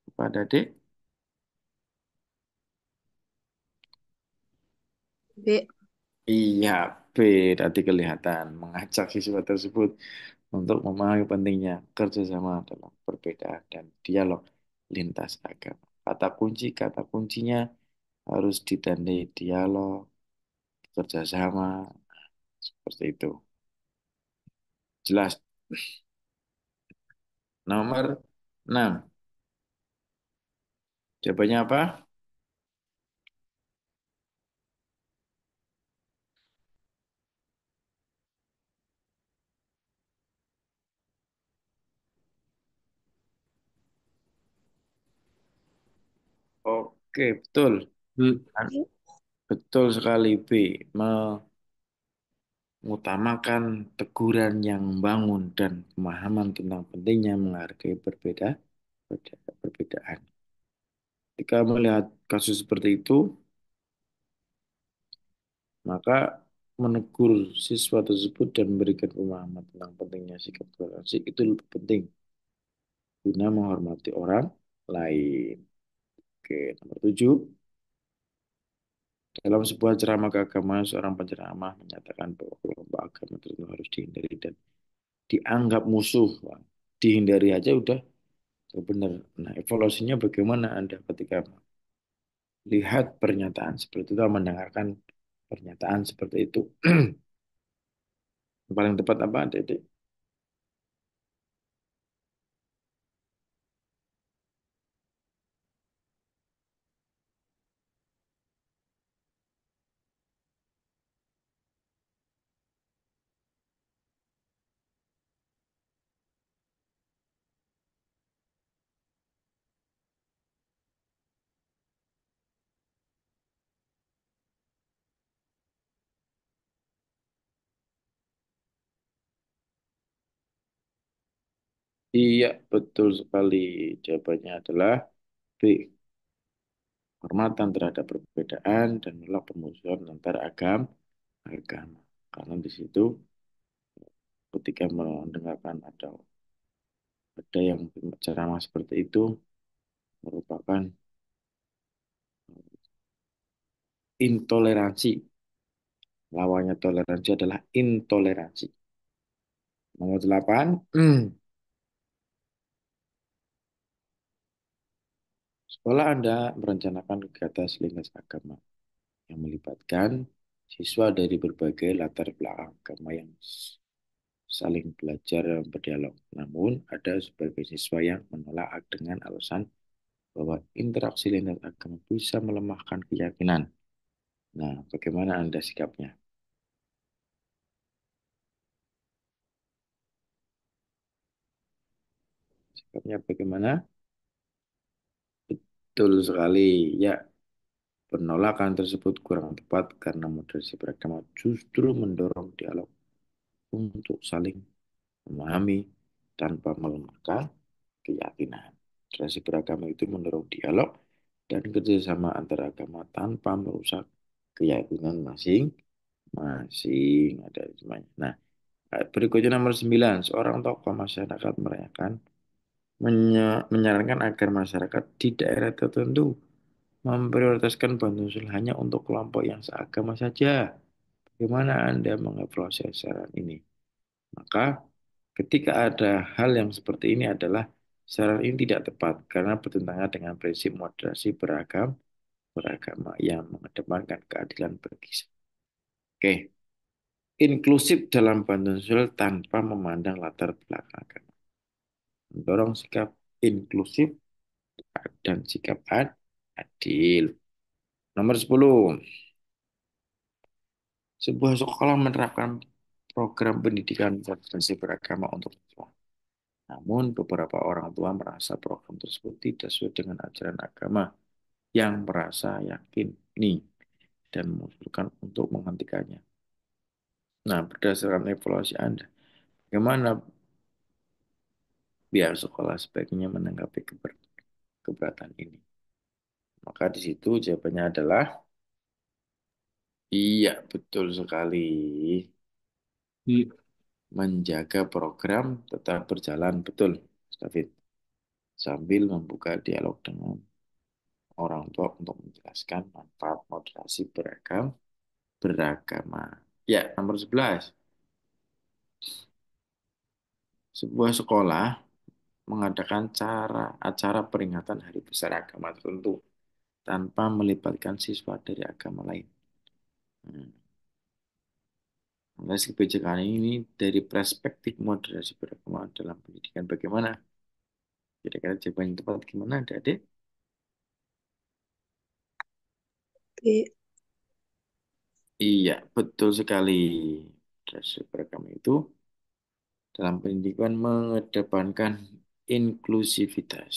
kepada adik. B. Iya, B. Tadi kelihatan mengajak siswa tersebut untuk memahami pentingnya kerjasama dalam perbedaan dan dialog lintas agama. Kata kuncinya harus ditandai dialog, kerjasama, seperti itu. Jelas. Nomor 6. Jawabannya apa? Oke, betul. B. Betul sekali, B. Mengutamakan teguran yang membangun dan pemahaman tentang pentingnya menghargai perbedaan. Ketika melihat kasus seperti itu, maka menegur siswa tersebut dan memberikan pemahaman tentang pentingnya sikap toleransi itu lebih penting guna menghormati orang lain. Oke, nomor 7. Dalam sebuah ceramah keagamaan, seorang penceramah menyatakan bahwa kelompok agama tertentu harus dihindari dan dianggap musuh. Wah, dihindari aja udah benar. Nah, evaluasinya bagaimana Anda ketika lihat pernyataan seperti itu, mendengarkan pernyataan seperti itu? Yang paling tepat apa, Dede? Iya, betul sekali. Jawabannya adalah B. Hormatan terhadap perbedaan dan menolak permusuhan antar agama. Karena di situ ketika mendengarkan ada yang ceramah seperti itu merupakan intoleransi. Lawannya toleransi adalah intoleransi. Nomor 8. Sekolah Anda merencanakan kegiatan lintas agama yang melibatkan siswa dari berbagai latar belakang agama yang saling belajar dan berdialog. Namun, ada sebagian siswa yang menolak dengan alasan bahwa interaksi lintas agama bisa melemahkan keyakinan. Nah, bagaimana Anda sikapnya? Sikapnya bagaimana? Betul sekali. Ya, penolakan tersebut kurang tepat karena moderasi beragama justru mendorong dialog untuk saling memahami tanpa melemahkan keyakinan. Tradisi beragama itu mendorong dialog dan kerjasama antar agama tanpa merusak keyakinan masing-masing. Ada semuanya. Nah, berikutnya nomor 9. Seorang tokoh masyarakat merayakan menyarankan agar masyarakat di daerah tertentu memprioritaskan bantuan sosial hanya untuk kelompok yang seagama saja. Bagaimana Anda mengevaluasi saran ini? Maka ketika ada hal yang seperti ini adalah saran ini tidak tepat karena bertentangan dengan prinsip moderasi beragama yang mengedepankan keadilan bagi semua. Oke, inklusif dalam bantuan sosial tanpa memandang latar belakang agama. Mendorong sikap inklusif dan sikap adil. Nomor 10. Sebuah sekolah menerapkan program pendidikan berbasis beragama untuk semua. Namun, beberapa orang tua merasa program tersebut tidak sesuai dengan ajaran agama yang merasa yakin nih dan mengusulkan untuk menghentikannya. Nah, berdasarkan evaluasi Anda, bagaimana biar sekolah sebaiknya menanggapi keberatan ini? Maka di situ jawabannya adalah iya, betul sekali. B. Menjaga program tetap berjalan betul, Mas David. Sambil membuka dialog dengan orang tua untuk menjelaskan manfaat moderasi beragama. Ya, nomor 11. Sebuah sekolah mengadakan acara peringatan Hari Besar Agama tertentu tanpa melibatkan siswa dari agama lain. Hmm. Lantas kebijakan ini dari perspektif moderasi beragama dalam pendidikan bagaimana? Kira-kira jawaban yang tepat gimana, adik-adik? B. Iya, betul sekali. Moderasi beragama itu dalam pendidikan mengedepankan inklusivitas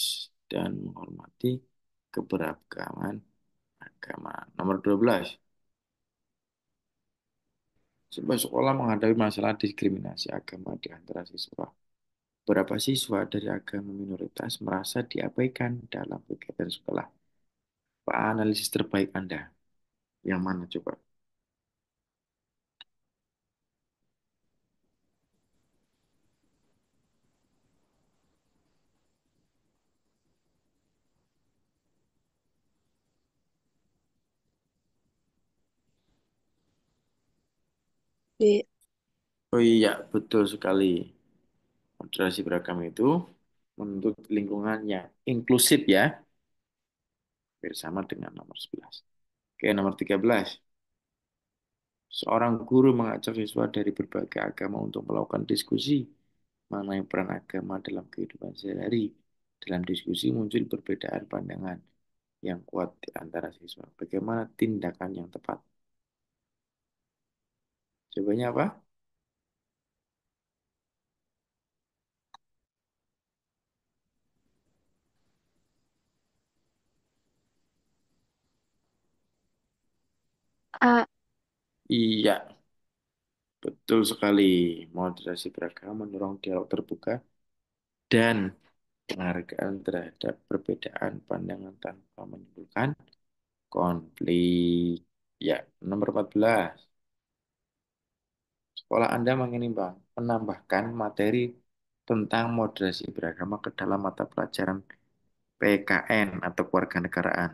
dan menghormati keberagaman agama. Nomor 12. Sebuah sekolah menghadapi masalah diskriminasi agama di antara siswa. Beberapa siswa dari agama minoritas merasa diabaikan dalam kegiatan sekolah. Apa analisis terbaik Anda? Yang mana coba? B. Oh iya, betul sekali. Moderasi beragama itu menuntut lingkungan yang inklusif ya, bersama dengan nomor 11. Oke, nomor 13. Seorang guru mengajak siswa dari berbagai agama untuk melakukan diskusi mengenai peran agama dalam kehidupan sehari-hari. Dalam diskusi muncul perbedaan pandangan yang kuat di antara siswa. Bagaimana tindakan yang tepat? Jawabannya apa? A. Iya, betul sekali. Moderasi beragama mendorong dialog terbuka dan penghargaan terhadap perbedaan pandangan tanpa menimbulkan konflik. Ya, nomor 14. Sekolah Anda menambahkan materi tentang moderasi beragama ke dalam mata pelajaran PKN atau kewarganegaraan.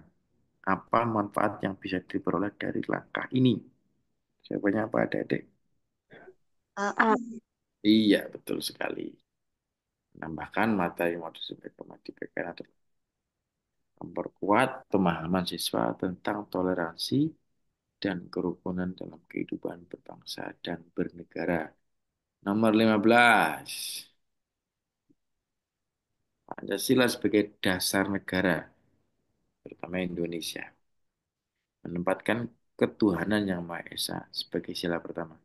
Apa manfaat yang bisa diperoleh dari langkah ini? Jawabannya apa, adik-adik? A. Iya, betul sekali. Menambahkan materi moderasi beragama di PKN atau memperkuat pemahaman siswa tentang toleransi dan kerukunan dalam kehidupan berbangsa dan bernegara. Nomor 15. Pancasila sebagai dasar negara, terutama Indonesia, menempatkan ketuhanan yang Maha Esa sebagai sila pertama.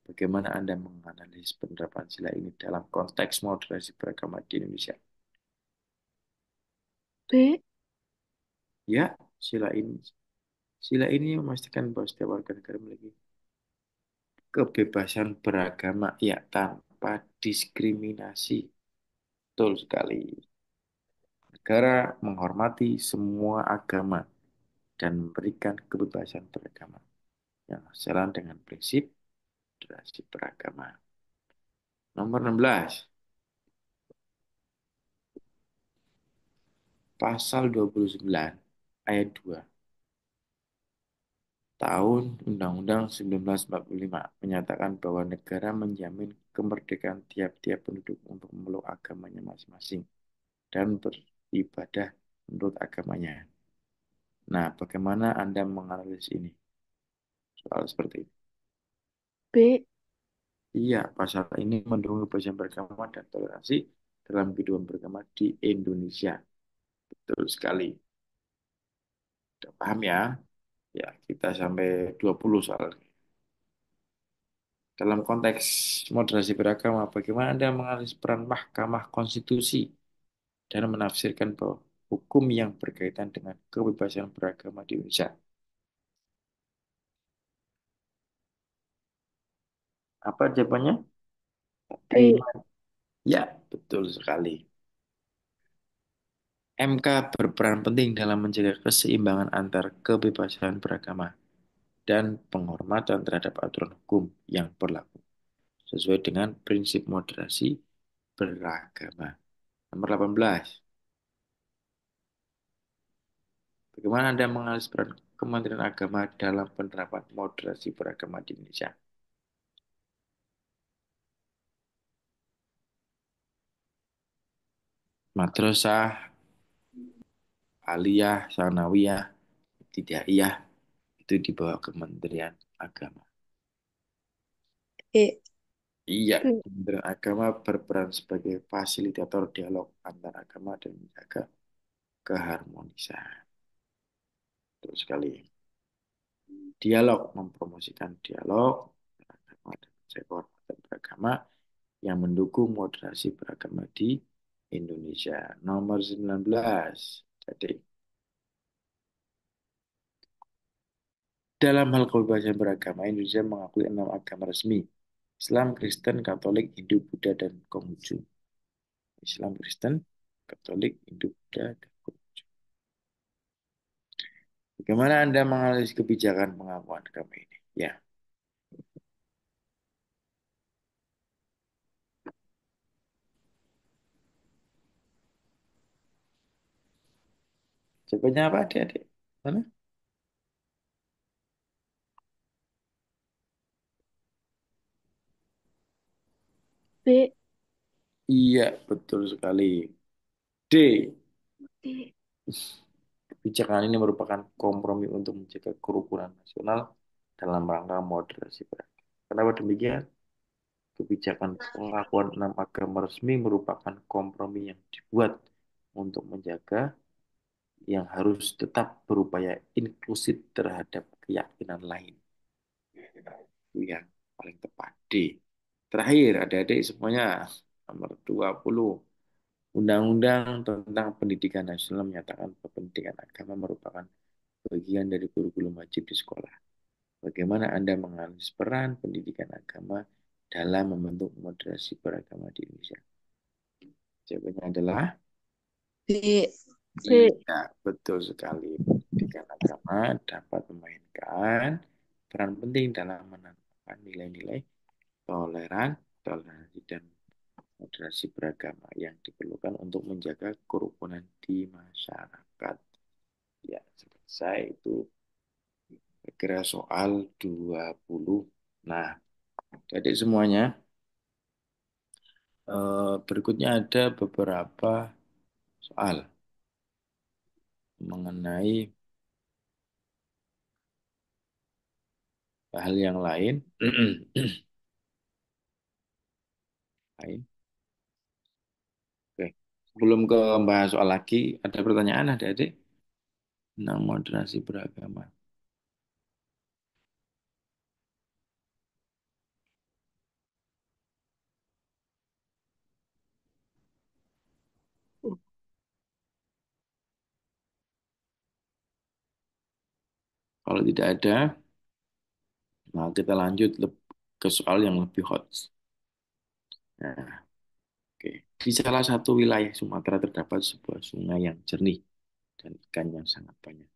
Bagaimana Anda menganalisis penerapan sila ini dalam konteks moderasi beragama di Indonesia? B. Ya, sila ini memastikan bahwa setiap warga negara memiliki kebebasan beragama ya tanpa diskriminasi. Betul sekali. Negara menghormati semua agama dan memberikan kebebasan beragama yang sejalan dengan prinsip moderasi beragama. Nomor 16, pasal 29 ayat 2 tahun Undang-Undang 1945 menyatakan bahwa negara menjamin kemerdekaan tiap-tiap penduduk untuk memeluk agamanya masing-masing dan beribadah menurut agamanya. Nah, bagaimana Anda menganalisis ini? Soal seperti itu. B. Iya, pasal ini mendukung kebebasan beragama dan toleransi dalam kehidupan beragama di Indonesia. Betul sekali. Udah paham ya? Ya, kita sampai 20 soal. Dalam konteks moderasi beragama, bagaimana Anda menganalisis peran Mahkamah Konstitusi dan menafsirkan bahwa hukum yang berkaitan dengan kebebasan beragama di Indonesia? Apa jawabannya? B. Ya, betul sekali. MK berperan penting dalam menjaga keseimbangan antar kebebasan beragama dan penghormatan terhadap aturan hukum yang berlaku. sesuai dengan prinsip moderasi beragama. Nomor 18. Bagaimana Anda menganalisis peran Kementerian Agama dalam penerapan moderasi beragama di Indonesia? Madrasah, aliyah, sanawiyah, ibtidaiyah itu di bawah Kementerian Agama. B. Iya, Kementerian Agama berperan sebagai fasilitator dialog antar agama dan menjaga keharmonisan. Betul sekali. Dialog mempromosikan dialog agama dan kehormatan beragama yang mendukung moderasi beragama di Indonesia. Nomor 19. Jadi, dalam hal kebebasan beragama, Indonesia mengakui 6 agama resmi. Islam, Kristen, Katolik, Hindu, Buddha, dan Konghucu. Islam, Kristen, Katolik, Hindu, Buddha, dan Konghucu. Bagaimana Anda menganalisis kebijakan pengakuan agama ini? Ya, jawabannya apa adik-adik? Mana? B. Iya, betul sekali. D. Kebijakan ini merupakan kompromi untuk menjaga kerukunan nasional dalam rangka moderasi beragama. Kenapa demikian? Kebijakan pengakuan 6 agama resmi merupakan kompromi yang dibuat untuk menjaga yang harus tetap berupaya inklusif terhadap keyakinan lain. Itu yang paling tepat. D. Terakhir, adik-adik semuanya, nomor 20. Undang-Undang tentang Pendidikan Nasional menyatakan bahwa pendidikan agama merupakan bagian dari kurikulum wajib di sekolah. Bagaimana Anda menganalisis peran pendidikan agama dalam membentuk moderasi beragama di Indonesia? Jawabannya adalah B. B. iya, betul sekali. Pendidikan agama dapat memainkan peran penting dalam menanamkan nilai-nilai toleran, toleransi, dan moderasi beragama yang diperlukan untuk menjaga kerukunan di masyarakat. Ya, selesai itu kira soal 20. Nah, jadi semuanya berikutnya ada beberapa soal mengenai hal yang lain. Lain. Oke. Sebelum ke bahas soal lagi, ada pertanyaan adik-adik tentang moderasi beragama. Kalau tidak ada, nah kita lanjut ke soal yang lebih hot. Nah, oke. Di salah satu wilayah Sumatera terdapat sebuah sungai yang jernih dan ikan yang sangat banyak.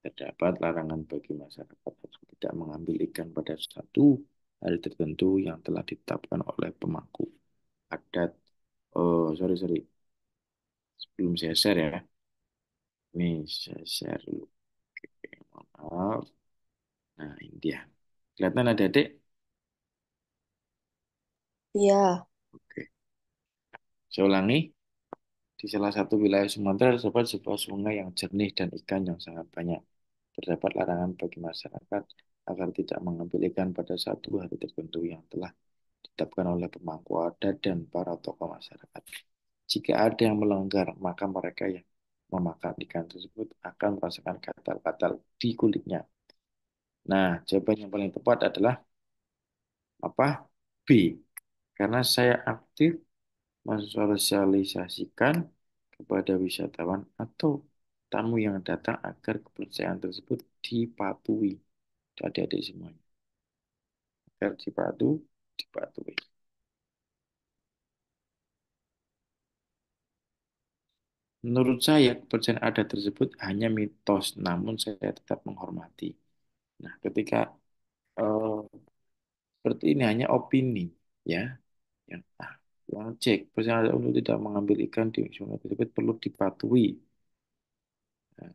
Terdapat larangan bagi masyarakat untuk tidak mengambil ikan pada satu hari tertentu yang telah ditetapkan oleh pemangku adat. Oh, sorry, sorry. Sebelum saya share ya. Nih, saya share dulu. Oke, mohon maaf. Nah, ini dia. Kelihatan adik-adik? Ya. Oke. Saya ulangi. Di salah satu wilayah Sumatera terdapat sebuah sungai yang jernih dan ikan yang sangat banyak. Terdapat larangan bagi masyarakat agar tidak mengambil ikan pada satu hari tertentu yang telah ditetapkan oleh pemangku adat dan para tokoh masyarakat. Jika ada yang melanggar, maka mereka yang memakan ikan tersebut akan merasakan gatal-gatal di kulitnya. Nah, jawaban yang paling tepat adalah apa? B. Karena saya aktif mensosialisasikan kepada wisatawan atau tamu yang datang agar kepercayaan tersebut dipatuhi. Adik-adik semuanya. Agar dipatuhi. Menurut saya, kepercayaan adat tersebut hanya mitos, namun saya tetap menghormati. Nah, ketika seperti ini hanya opini, ya, yang A. Yang C, persyaratan untuk tidak mengambil ikan di sungai tersebut perlu dipatuhi. Nah,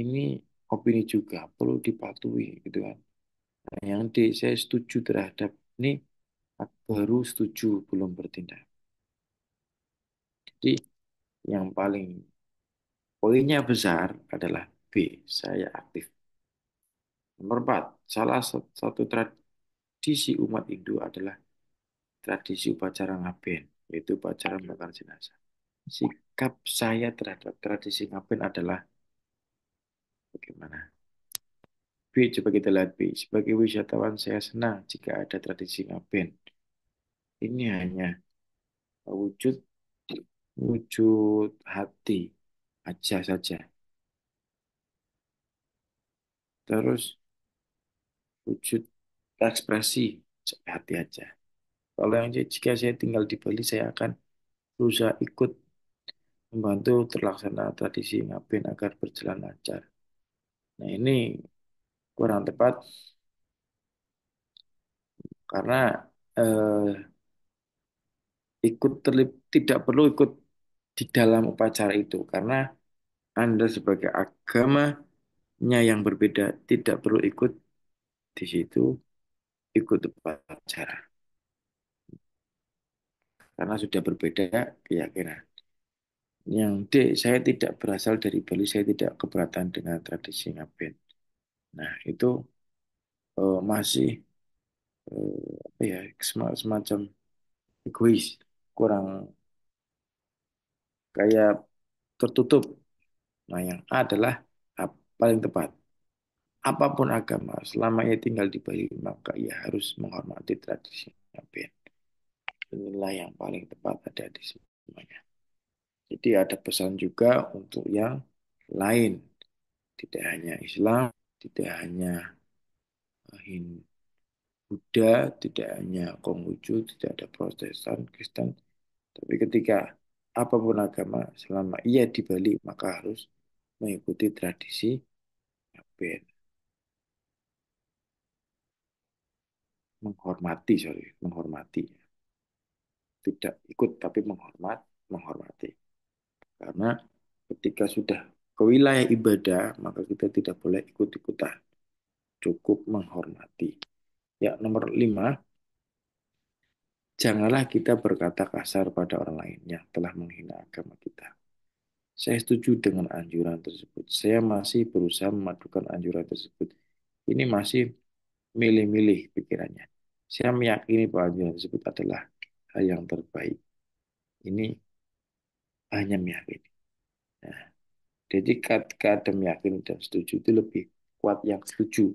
ini opini juga perlu dipatuhi, gitu kan. Nah, yang D, saya setuju terhadap ini, baru setuju belum bertindak. Jadi yang paling poinnya besar adalah B, saya aktif. Nomor 4, salah satu tradisi umat Hindu adalah tradisi upacara ngaben, yaitu upacara membakar jenazah. Sikap saya terhadap tradisi ngaben adalah bagaimana? B, coba kita lihat B. Sebagai wisatawan, saya senang jika ada tradisi ngaben. Ini hanya wujud wujud hati aja saja. Terus wujud ekspresi hati aja. Kalau yang jika saya tinggal di Bali, saya akan berusaha ikut membantu terlaksana tradisi ngaben agar berjalan lancar. Nah, ini kurang tepat karena tidak perlu ikut di dalam upacara itu karena Anda sebagai agamanya yang berbeda tidak perlu ikut di situ, ikut upacara karena sudah berbeda keyakinan. Yang D, saya tidak berasal dari Bali, saya tidak keberatan dengan tradisi ngaben. Nah, itu masih apa ya, semacam egois, kurang kayak tertutup. Nah, yang A adalah paling tepat. Apapun agama, selama ia tinggal di Bali, maka ia harus menghormati tradisi ngaben. Inilah yang paling tepat ada di semuanya. Jadi ada pesan juga untuk yang lain. Tidak hanya Islam, tidak hanya Hindu, Buddha, tidak hanya Konghucu, tidak ada Protestan, Kristen. Tapi ketika apapun agama, selama ia di Bali, maka harus mengikuti tradisi ngaben. Menghormati, sorry, menghormati. Tidak ikut, tapi menghormati. Karena ketika sudah ke wilayah ibadah, maka kita tidak boleh ikut-ikutan. Cukup menghormati. Ya, nomor 5, janganlah kita berkata kasar pada orang lain yang telah menghina agama kita. Saya setuju dengan anjuran tersebut. Saya masih berusaha memadukan anjuran tersebut. Ini masih milih-milih pikirannya. Saya meyakini bahwa anjuran tersebut adalah hal yang terbaik. Ini hanya meyakini. Nah, jadi ketika ada meyakini dan setuju itu lebih kuat yang setuju.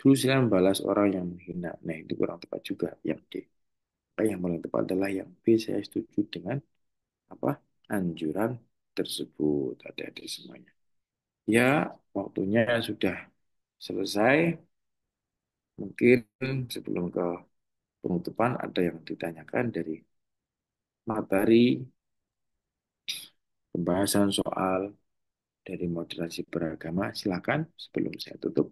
Dulu saya membalas orang yang menghina. Nah, itu kurang tepat juga yang D. Yang paling tepat adalah yang B. Saya setuju dengan apa anjuran tersebut. Ada semuanya. Ya, waktunya sudah selesai. Mungkin sebelum ke penutupan ada yang ditanyakan dari materi pembahasan soal dari moderasi beragama. Silakan sebelum saya tutup.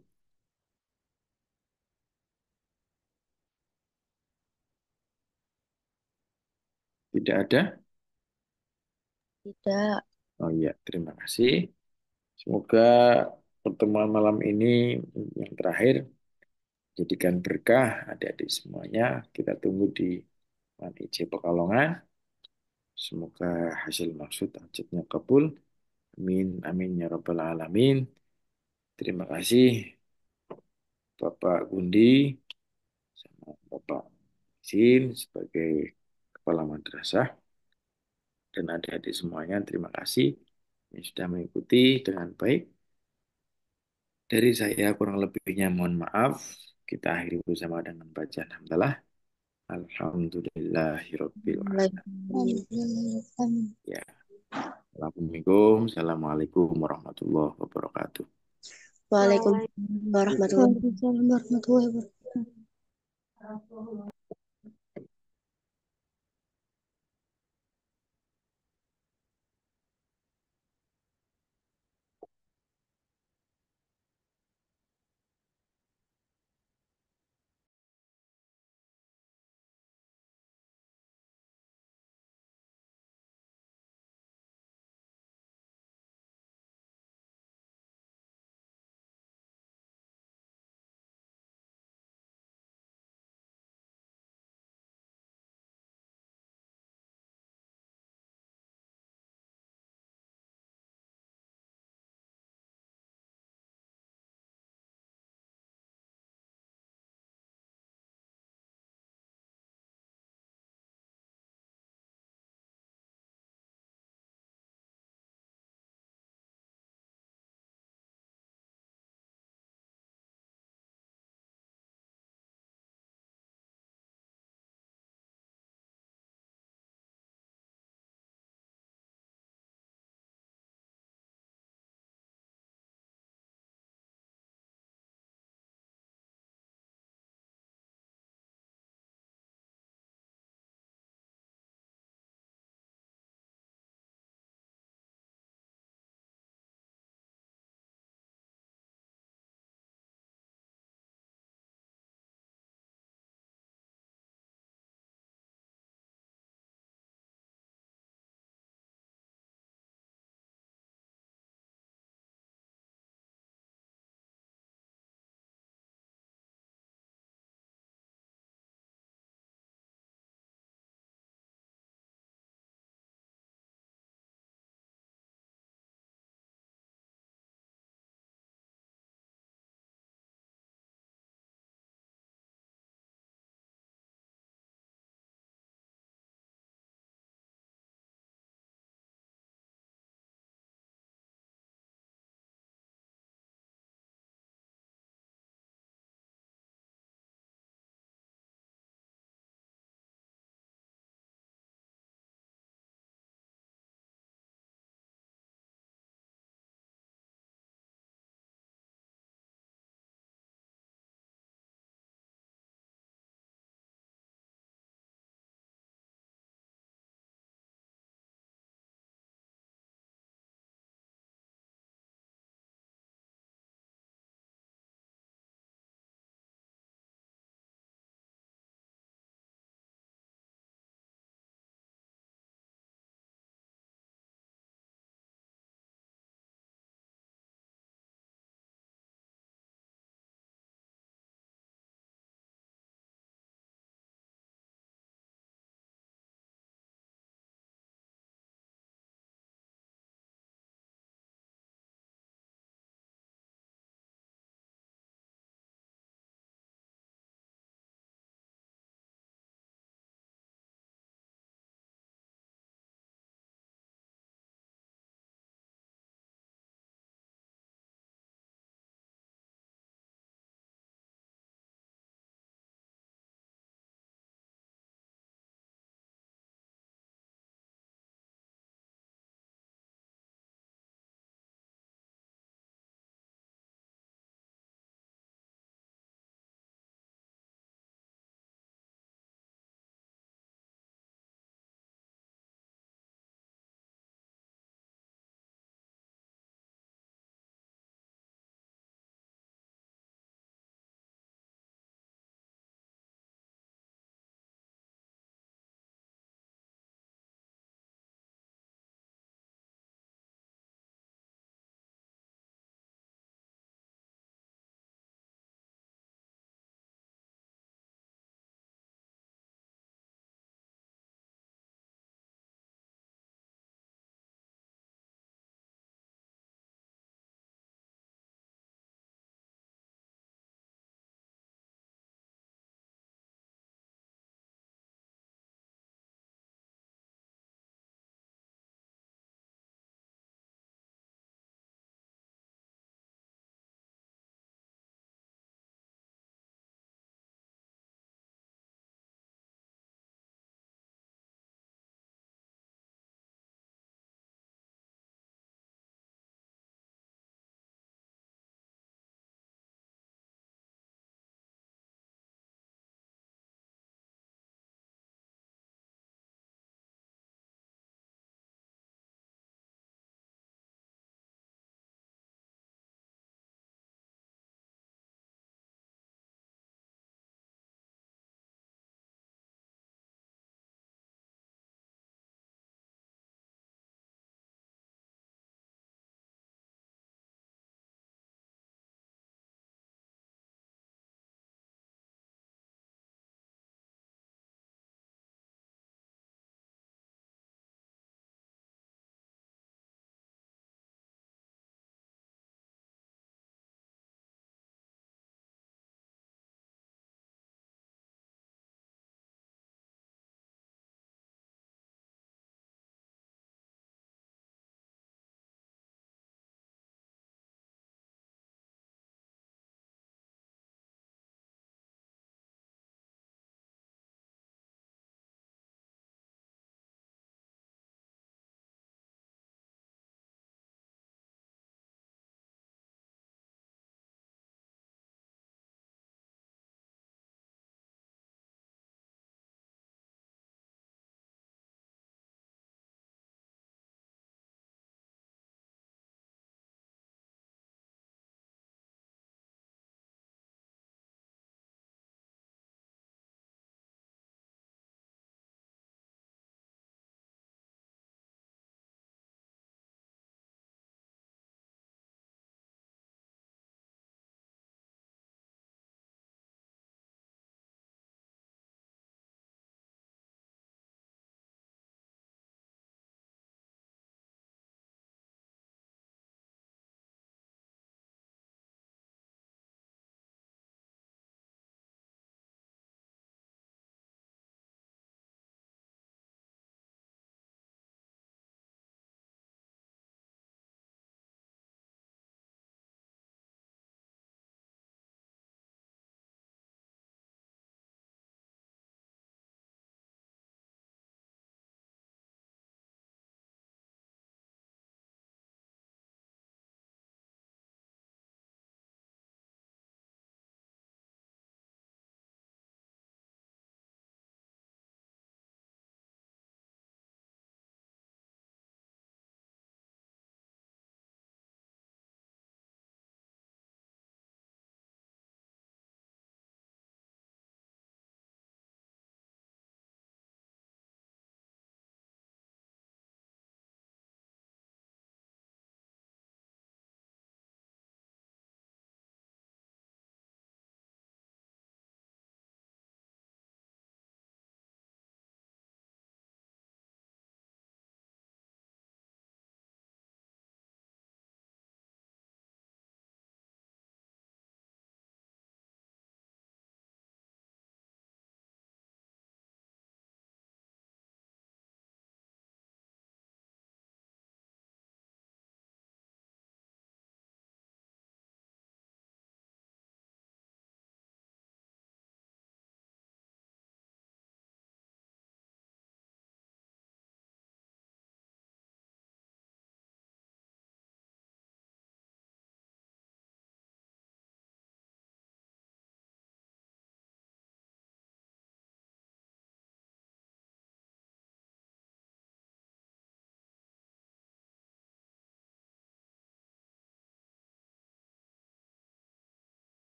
Tidak ada? Tidak. Oh iya, terima kasih. Semoga pertemuan malam ini yang terakhir jadikan berkah adik-adik semuanya. Kita tunggu di IC Pekalongan. Semoga hasil maksud hajatnya kabul. Amin, amin ya rabbal alamin. Terima kasih Bapak Gundi sama Bapak Sin sebagai Kepala Madrasah dan adik-adik semuanya. Terima kasih yang sudah mengikuti dengan baik. Dari saya kurang lebihnya mohon maaf. Kita akhiri bersama dengan bacaan hamdalah. Alhamdulillahirabbil alamin. Ya. Assalamualaikum warahmatullahi wabarakatuh. Waalaikumsalam warahmatullahi wabarakatuh.